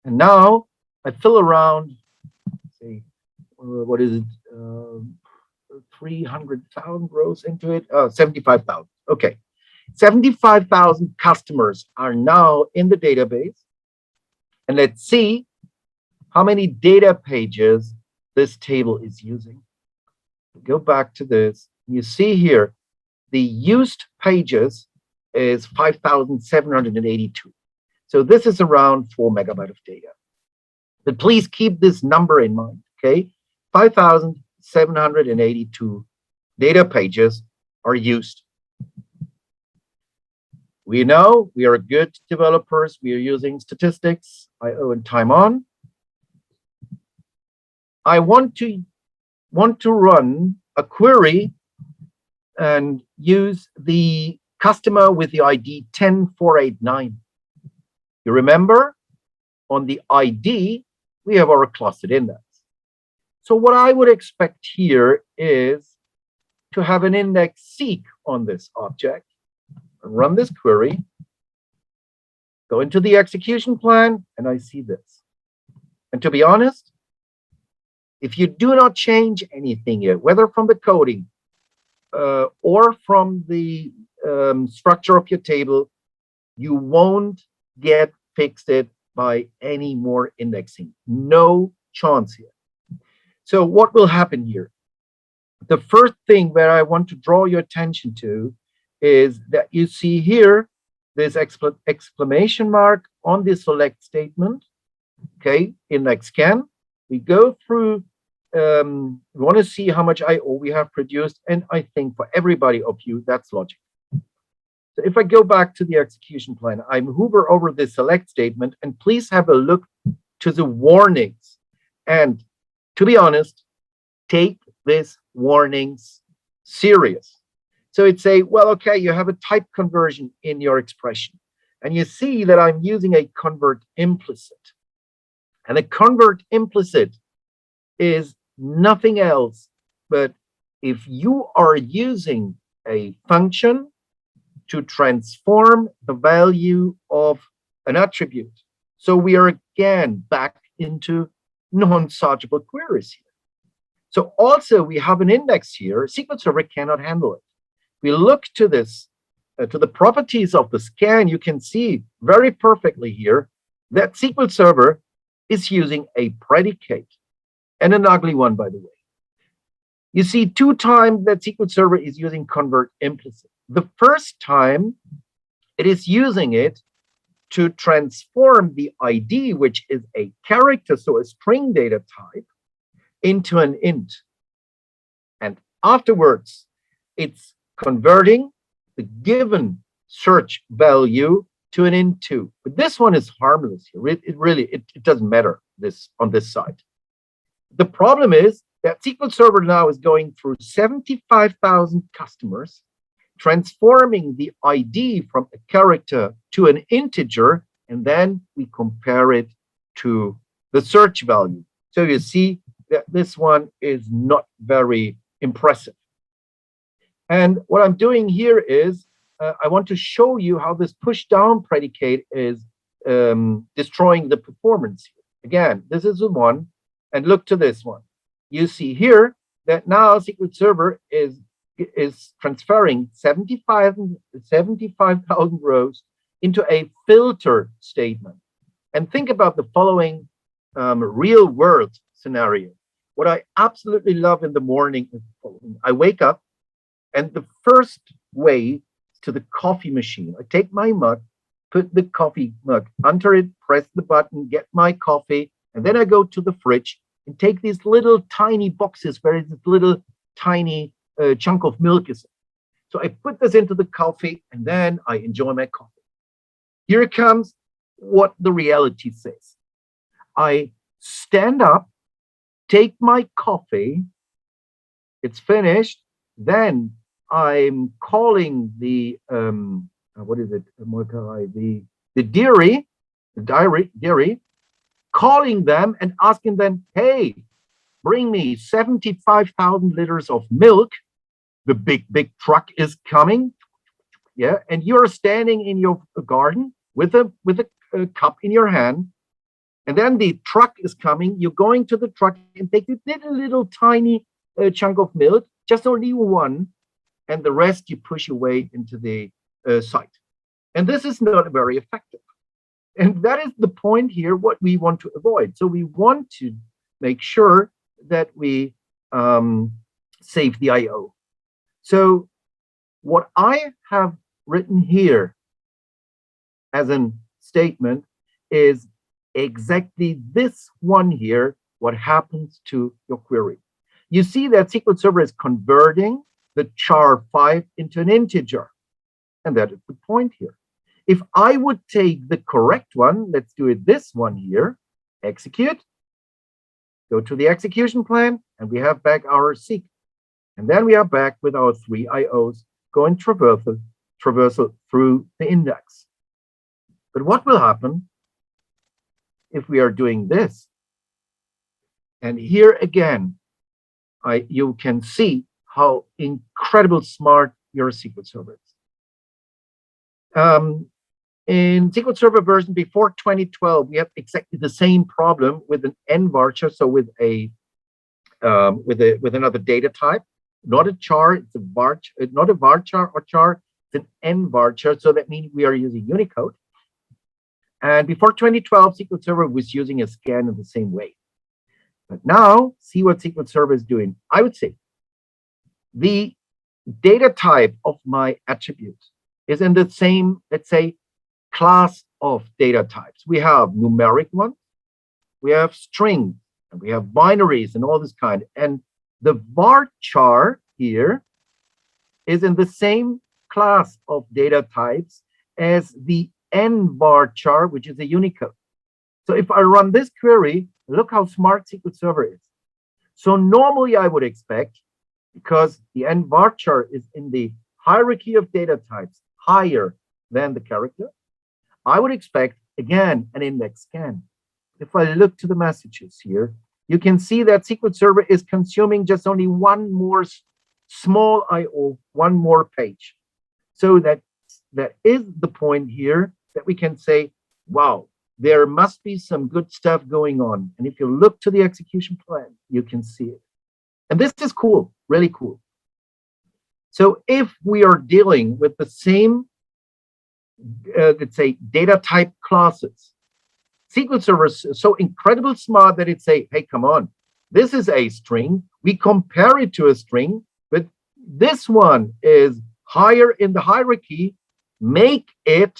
And now I fill around, say, what is it? 300,000 rows into it. 75,000. Okay. 75,000 customers are now in the database. And let's see how many data pages this table is using. Go back to this. You see here, the used pages is 5,782. So this is around 4 megabytes of data. But please keep this number in mind, okay? 5,782 data pages are used. We know we are good developers. We are using statistics, IO, and time on. I want to run a query and use the customer with the ID 10489. You remember, on the ID, we have our clustered index. So what I would expect here is to have an index seek on this object. run this query, go into the execution plan, and I see this. And to be honest, if you do not change anything here, whether from the coding or from the structure of your table, you won't get fixed it by any more indexing. No chance here. So what will happen here? The first thing that I want to draw your attention to is that you see here this exclamation mark on the select statement. Okay, index scan. We go through, we want to see how much IO we have produced, and I think for everybody of you, that's logic. So if I go back to the execution plan, I hover over the select statement, and please have a look to the warnings. And to be honest, take these warnings serious. So it's say, well, okay, you have a type conversion in your expression, and you see that I'm using a convert implicit. And a convert implicit is nothing else but if you are using a function to transform the value of an attribute. So we are again back into non-searchable queries here. So also we have an index here. SQL Server cannot handle it. We look to this, to the properties of the scan, you can see very perfectly here that SQL Server is using a predicate, and an ugly one, by the way. You see 2 times that SQL Server is using convert implicit. The first time it is using it to transform the ID, which is a character, so a string data type, into an int. And afterwards, it's converting the given search value to an int2. But this one is harmless here. It doesn't matter this on this side. The problem is that SQL Server now is going through 75,000 customers, transforming the ID from a character to an integer, and then we compare it to the search value. So you see that this one is not very impressive. And what I'm doing here is I want to show you how this push down predicate is destroying the performance here. Again, this is the one, and look to this one. You see here that now SQL Server is transferring 75,000 rows into a filter statement. And think about the following real world scenario. What I absolutely love in the morning is the following. I wake up, and the first way to the coffee machine. I take my mug, put the coffee mug under it, press the button, get my coffee, and then I go to the fridge and take these little tiny boxes where this little tiny chunk of milk is. So I put this into the coffee, and then I enjoy my coffee. Here comes what the reality says. I stand up, take my coffee, it's finished, then I'm calling the what is it? The dairy, calling them and asking them, hey, bring me 75,000 liters of milk. The big truck is coming. Yeah, and you're standing in your garden with a cup in your hand, and then the truck is coming. You're going to the truck and take a little tiny chunk of milk, just only one, and the rest you push away into the site. And this is not very effective. And that is the point here, what we want to avoid. So we want to make sure that we save the IO. So what I have written here as a statement is exactly this one here, what happens to your query. You see that SQL Server is converting the char5 into an integer. And that is the point here. If I would take the correct one, let's do it this one here, execute, go to the execution plan, and we have back our seek. And then we are back with our 3 IOs going traversal through the index. But what will happen if we are doing this? And here again, you can see how incredible smart your SQL Server is. Um, in SQL Server version before 2012, we have exactly the same problem with an n varchar, so with another data type, not a char, it's a varchar, not a varchar or char, it's an n varchar. So that means we are using Unicode. And before 2012, SQL Server was using a scan in the same way. But now, see what SQL Server is doing. I would say the data type of my attribute is in the same, let's say, class of data types. We have numeric ones, we have strings, and we have binaries and all this kind. And the varchar here is in the same class of data types as the n varchar, which is a Unicode. So if I run this query, look how smart SQL Server is. So normally I would expect, because the n varchar is in the hierarchy of data types higher than the character, I would expect, again, an index scan. If I look to the messages here, you can see that SQL Server is consuming just only one more small IO, one more page. So that is the point here that we can say, wow, there must be some good stuff going on. And if you look to the execution plan, you can see it. And this is cool, really cool. So if we are dealing with the same, let's say, data type classes, SQL Server is so incredibly smart that it say, hey, come on, this is a string. We compare it to a string, but this one is higher in the hierarchy. Make it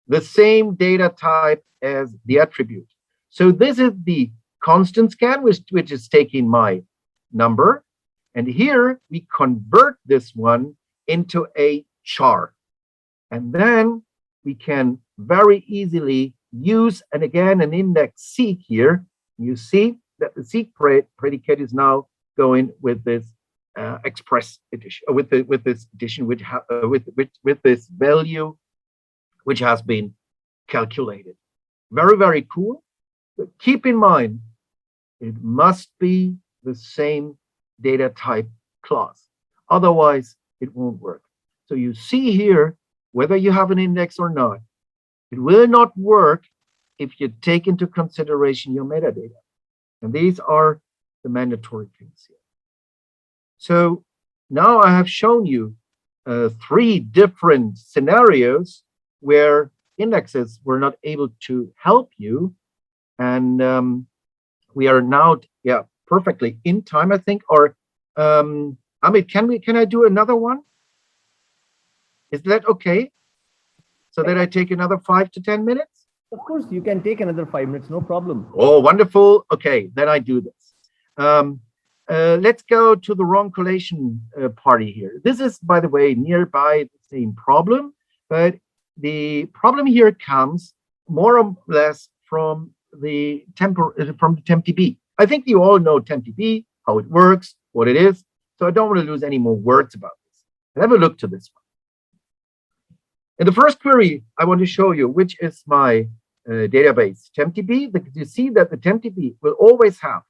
the same data type as the attribute. So this is the constant scan, which is taking my number. And here we convert this one into a char. And then we can very easily use, and again, an index seek here. You see that the seek predicate is now going with this express addition, with this addition, with this value, which has been calculated. Very, very cool. But keep in mind, it must be the same data type class. Otherwise, it won't work. So you see here, whether you have an index or not, it will not work if you take into consideration your metadata. And these are the mandatory things here. So now I have shown you 3 different scenarios where indexes were not able to help you. And we are now, perfectly in time, I think. Or Amit, can I do another one? Is that okay? So that I take another 5 to 10 minutes? Of course, you can take another 5 minutes, no problem. Oh, wonderful. Okay, then I do this. Let's go to the wrong collation party here. This is, by the way, nearby the same problem, but the problem here comes more or less from the TempDB. I think you all know TempDB, how it works, what it is. So I don't want to lose any more words about this. Have a look to this one. In the first query, I want to show you which is my database, TempDB. You see that the TempDB will always have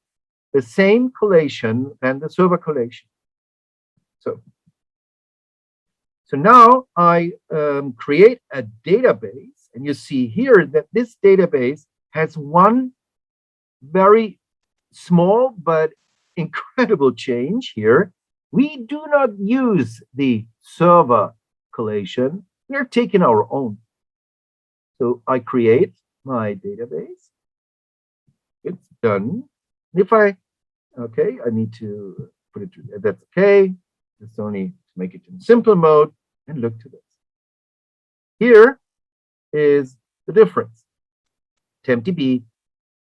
the same collation than the server collation. So now I create a database, and you see here that this database has one very small but incredible change here. We do not use the server collation. We are taking our own. So I create my database. It's done. If I need to put it to, that's okay. It's only to make it in simple mode and look to this. Here is the difference. TempDB,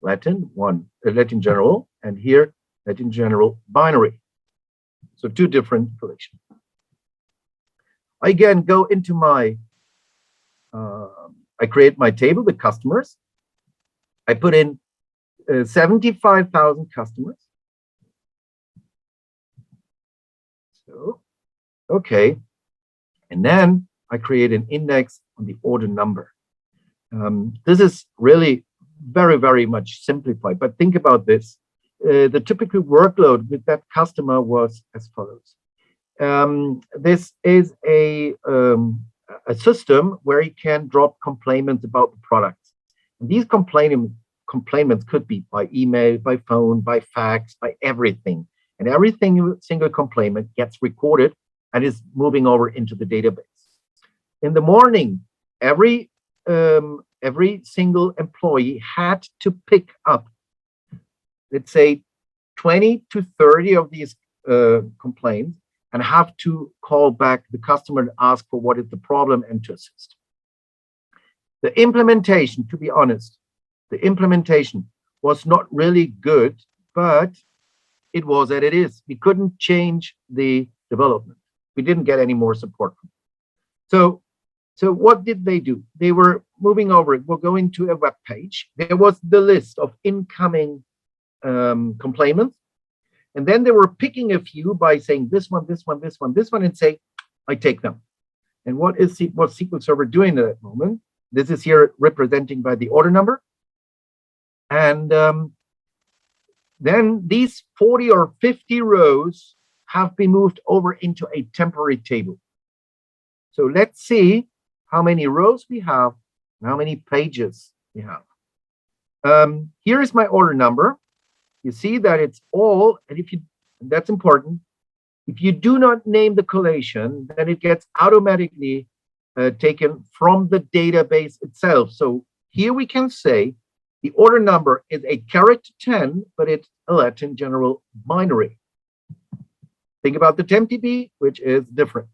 Latin general, and here Latin general binary. So 2 different collections. I again go into my, I create my table, the customers. I put in 75,000 customers. So, okay. And then I create an index on the order number. This is really very, very much simplified, but think about this. The typical workload with that customer was as follows. This is a a system where you can drop complaints about the products. And these complaints could be by email, by phone, by fax, by everything. And single complaint gets recorded and is moving over into the database. In the morning, every single employee had to pick up, let's say, 20 to 30 of these complaints and have to call back the customer and ask for what is the problem and to assist. The implementation, to be honest, the implementation was not really good, but it was as it is. We couldn't change the development. We didn't get any more support. So what did they do? They were moving over. We're going to a web page. There was the list of incoming complaints. And then they were picking a few by saying this one, this one, this one, this one, and say, I take them. And what SQL Server doing at that moment? This is here representing by the order number. And then these 40 or 50 rows have been moved over into a temporary table. So let's see how many rows we have and how many pages we have. Here is my order number. You see that it's all, and that's important. If you do not name the collation, then it gets automatically taken from the database itself. So here we can say the order number is a character 10, but it's a Latin general binary. Think about the TempDB, which is different.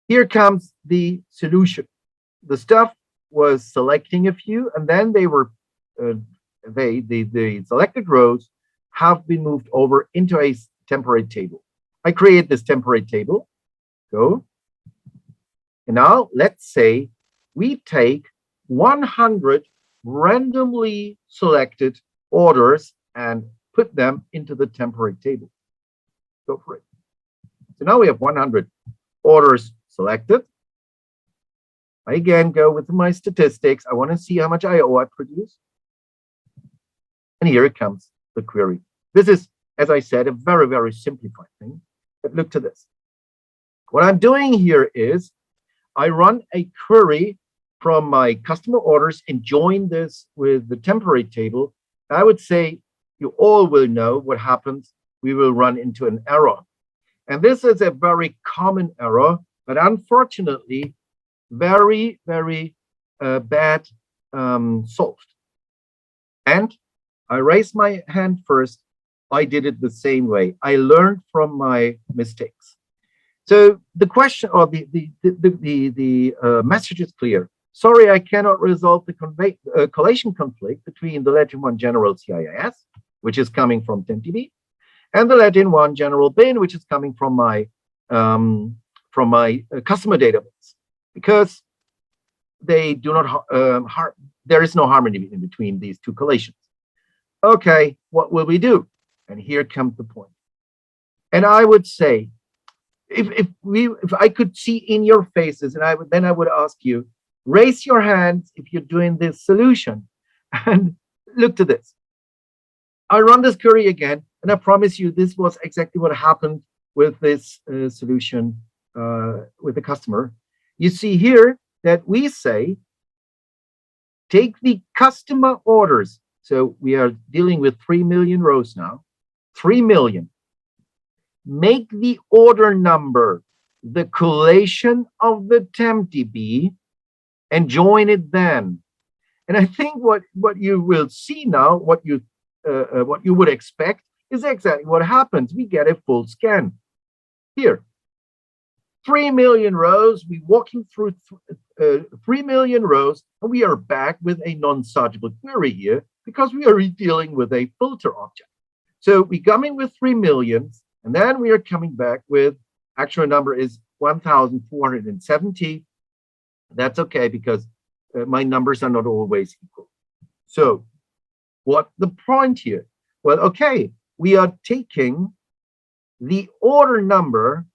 Here comes the solution. The stuff was selecting a few, and then they were the selected rows have been moved over into a temporary table. I create this temporary table. Go. And now let's say we take 100 randomly selected orders and put them into the temporary table. Go for it. So now we have 100 orders selected. I again go with my statistics. I want to see how much I/O I produce. And here it comes, the query. This is, as I said, a very, very simplified thing. But look to this. What I'm doing here is I run a query from my customer orders and join this with the temporary table. I would say you all will know what happens. We will run into an error. And this is a very common error, but unfortunately, very, very bad solved. And I raised my hand first. I did it the same way. I learned from my mistakes. So the question or the message is clear. Sorry, I cannot resolve the collation conflict between the Latin 1 general CIS, which is coming from TempDB, and the Latin 1 general bin, which is coming from my customer database, because they do not there is no harmony in between these two collations. Okay, what will we do? And here comes the point. And I would say, if I could see in your faces, and I would ask you, raise your hands if you're doing this solution, and look to this. I run this query again, and I promise you, this was exactly what happened with this solution with the customer. You see here that we say, take the customer orders. So we are dealing with 3 million rows now, 3 million. Make the order number the collation of the TempDB and join it then. And I think what you will see now, what you would expect is exactly what happens. We get a full scan. Here, 3 million rows, we're walking through 3 million rows, and we are back with a non-searchable query here because we are dealing with a filter object. So we come in with 3 million, and then we are coming back with actual number is 1,470. That's okay because my numbers are not always equal. So what the point here? Well, okay, we are taking the order number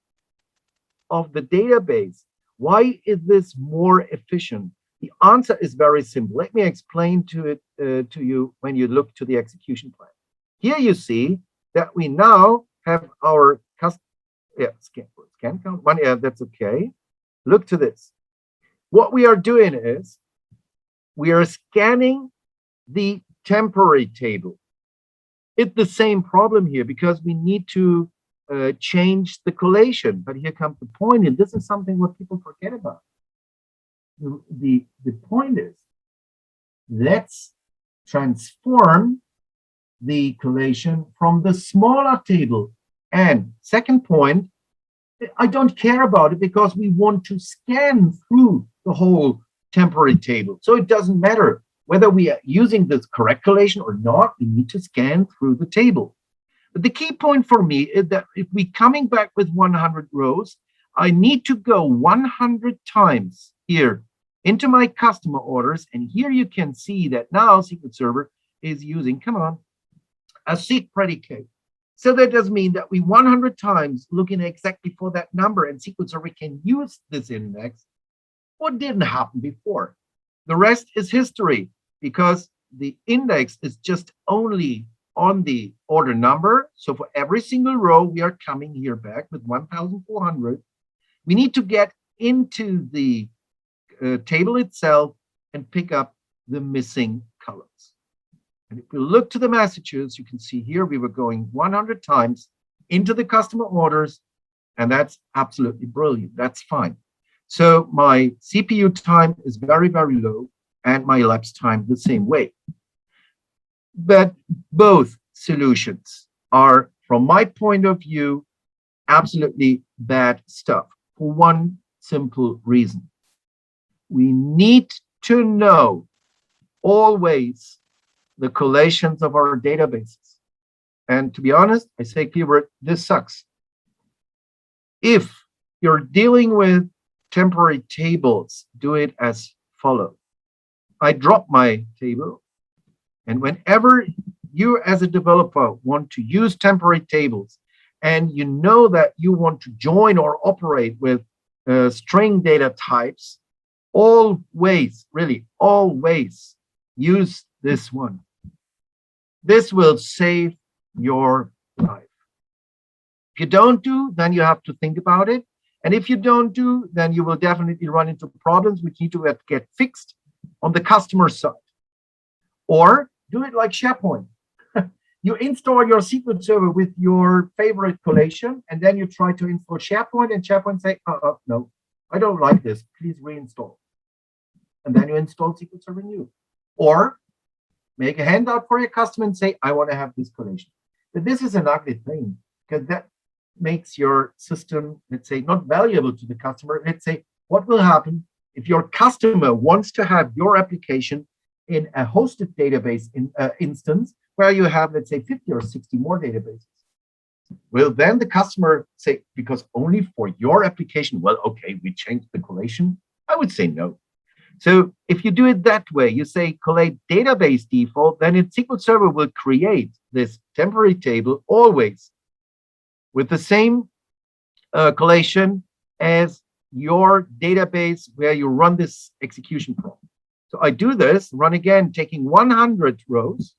of the database. Why is this more efficient? The answer is very simple. Let me explain to you when you look to the execution plan. Here you see that we now have our scan count one. Yeah, that's okay. Look to this. What we are doing is we are scanning the temporary table. It's the same problem here because we need to change the collation. But here comes the point, and this is something what people forget about. The point is, let's transform the collation from the smaller table. And second point, I don't care about it because we want to scan through the whole temporary table. So it doesn't matter whether we are using this correct collation or not, we need to scan through the table. But the key point for me is that if we're coming back with 100 rows, I need to go 100 times here into my customer orders. And here you can see that now SQL Server is using, come on, a seek predicate. So that does mean that we 100 times looking exactly for that number, and SQL Server can use this index. What didn't happen before? The rest is history because the index is just only on the order number. So for every single row, we are coming here back with 1,400. We need to get into the table itself and pick up the missing columns. And if we look to the messages, you can see here we were going 100 times into the customer orders, and that's absolutely brilliant. That's fine. So my CPU time is very, very low, and my elapsed time the same way. But both solutions are, from my point of view, absolutely bad stuff for one simple reason. We need to know always the collations of our databases. And to be honest, I say keyword, this sucks. If you're dealing with temporary tables, do it as follows. I drop my table, and whenever you as a developer want to use temporary tables, and you know that you want to join or operate with string data types, always, really always use this one. This will save your life. If you don't do, then you have to think about it. And if you don't do, then you will definitely run into problems which need to get fixed on the customer side. Or do it like SharePoint. You install your SQL Server with your favorite collation, and then you try to install SharePoint, and SharePoint say, no, I don't like this. Please reinstall. And then you install SQL Server new. Or make a handout for your customer and say, I want to have this collation. But this is an ugly thing because that makes your system, let's say, not valuable to the customer. Let's say, what will happen if your customer wants to have your application in a hosted database instance where you have, let's say, 50 or 60 more databases? Will then the customer say, because only for your application, well, okay, we changed the collation? I would say no. So if you do it that way, you say collate database default, then SQL Server will create this temporary table always with the same collation as your database where you run this execution from. So I do this, run again, taking 100 rows,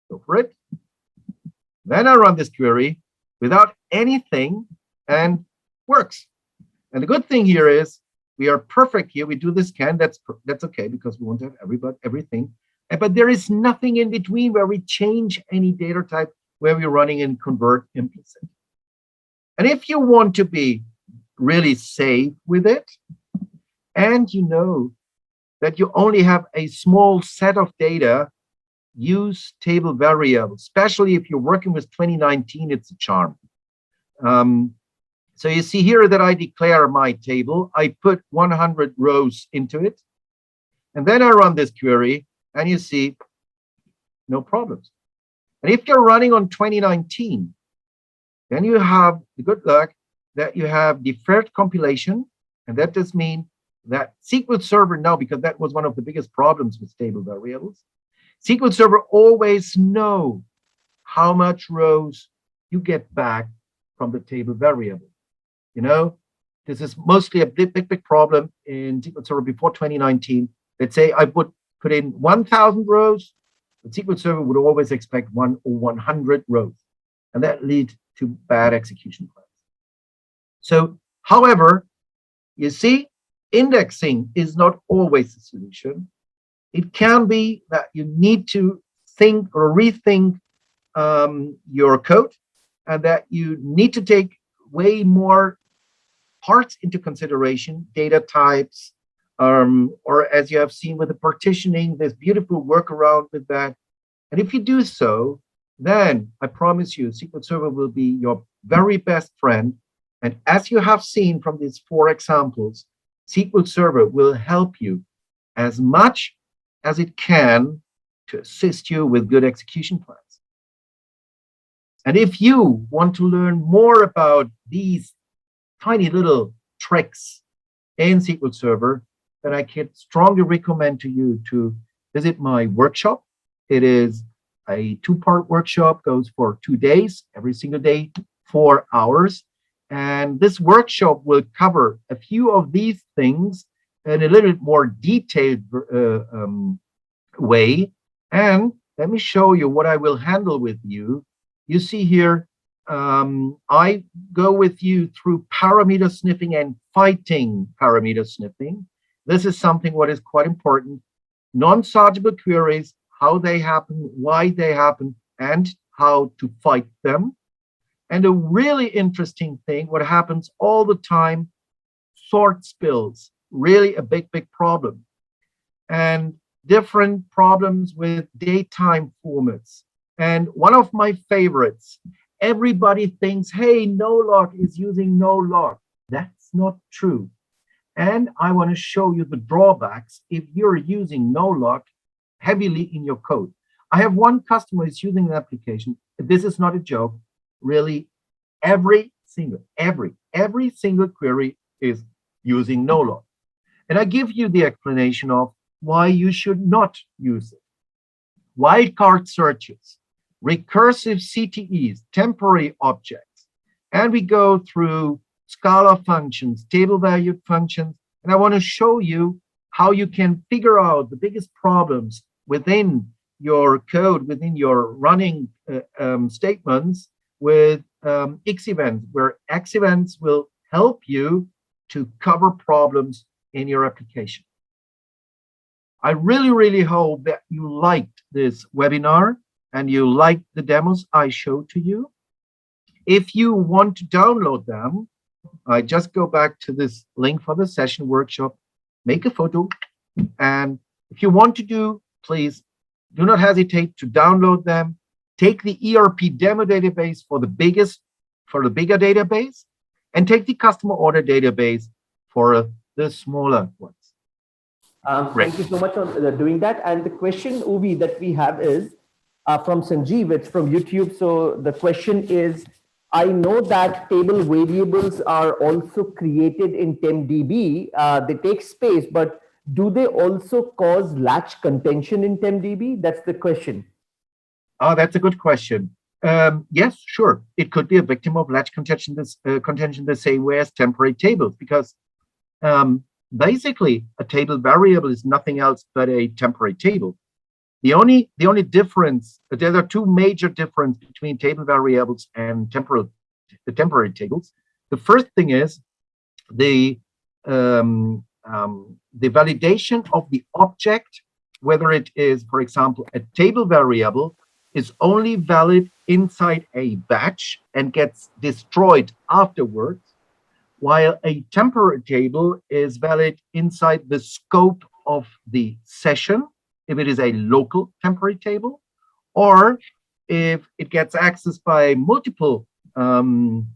go for it. Then I run this query without anything and works. And the good thing here is we are perfect here. We do the scan. That's okay because we want to have everything. But there is nothing in between where we change any data type where we're running in convert implicit. And if you want to be really safe with it, and you know that you only have a small set of data, use table variables, especially if you're working with 2019, it's a charm. So you see here that I declare my table. I put 100 rows into it. And then I run this query, and you see no problems. And if you're running on 2019, then you have the good luck that you have deferred compilation. And that does mean that SQL Server now, because that was one of the biggest problems with table variables, SQL Server always know how much rows you get back from the table variable. You know, this is mostly a big problem in SQL Server before 2019. Let's say I would put in 1,000 rows, but SQL Server would always expect 100 rows. And that leads to bad execution plans. So, however, You see, indexing is not always the solution. It can be that you need to think or rethink your code, and that you need to take way more parts into consideration, data types, or as you have seen with the partitioning, there's beautiful workaround with that. And if you do so, then I promise you, SQL Server will be your very best friend. And as you have seen from these 4 examples, SQL Server will help you as much as it can to assist you with good execution plans. And if you want to learn more about these tiny little tricks in SQL Server, then I can strongly recommend to you to visit my workshop. It is a 2-part workshop, goes for 2 days, every single day, 4 hours. And this workshop will cover a few of these things in a little bit more detailed way. And let me show you what I will handle with you. You see here, I go with you through parameter sniffing and fighting parameter sniffing. This is something what is quite important. Non-searchable queries, how they happen, why they happen, and how to fight them. And a really interesting thing, what happens all the time, sort spills, really a big, big problem. And different problems with datetime formats. And one of my favorites, everybody thinks, hey, no-log is using no-log. That's not true. And I want to show you the drawbacks if you're using no-log heavily in your code. I have one customer who's using an application. This is not a joke. Really, every single query is using no-log. And I give you the explanation of why you should not use it. Wildcard searches, recursive CTEs, temporary objects, and we go through Scala functions, table valued functions, and I want to show you how you can figure out the biggest problems within your code, within your running statements with X events, where X events will help you to cover problems in your application. I really, really hope that you liked this webinar and you liked the demos I showed to you. If you want to download them, I just go back to this link for the session workshop, make a photo, and if you want to do, please do not hesitate to download them. Take the ERP demo database for the bigger database, and take the customer order database for the smaller ones. Thank you so much for doing that. And the question, Uwe, that we have is from Sanjeev. It's from YouTube. So the question is, I know that table variables are also created in TempDB. They take space, but do they also cause latch contention in TempDB? That's the question. Oh, that's a good question. Yes, sure. It could be a victim of latch contention the same way as temporary tables, because basically a table variable is nothing else but a temporary table. The only difference, there are 2 major differences between table variables and temporary tables. The first thing is the validation of the object, whether it is, for example, a table variable, is only valid inside a batch and gets destroyed afterwards, while a temporary table is valid inside the scope of the session, if it is a local temporary table, or if it gets accessed by multiple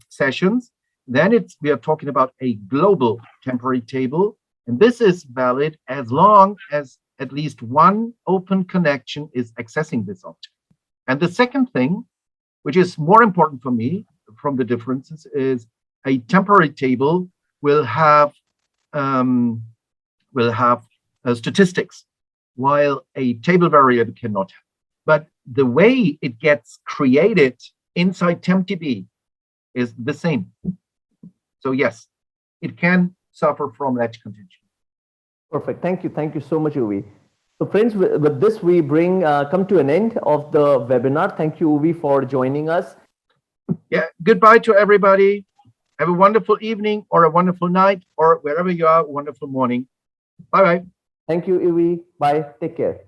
sessions, then we are talking about a global temporary table. And this is valid as long as at least one open connection is accessing this object. And the second thing, which is more important for me from the differences, is a temporary table will have statistics, while a table variable cannot have. But the way it gets created inside TempDB is the same. So yes, it can suffer from latch contention. Perfect. Thank you. Thank you so much, Uwe. So friends, with this, we come to an end of the webinar. Thank you, Uwe, for joining us. Yeah, goodbye to everybody. Have a wonderful evening or a wonderful night or wherever you are, wonderful morning. Bye-bye. Thank you, Uwe. Bye. Take care.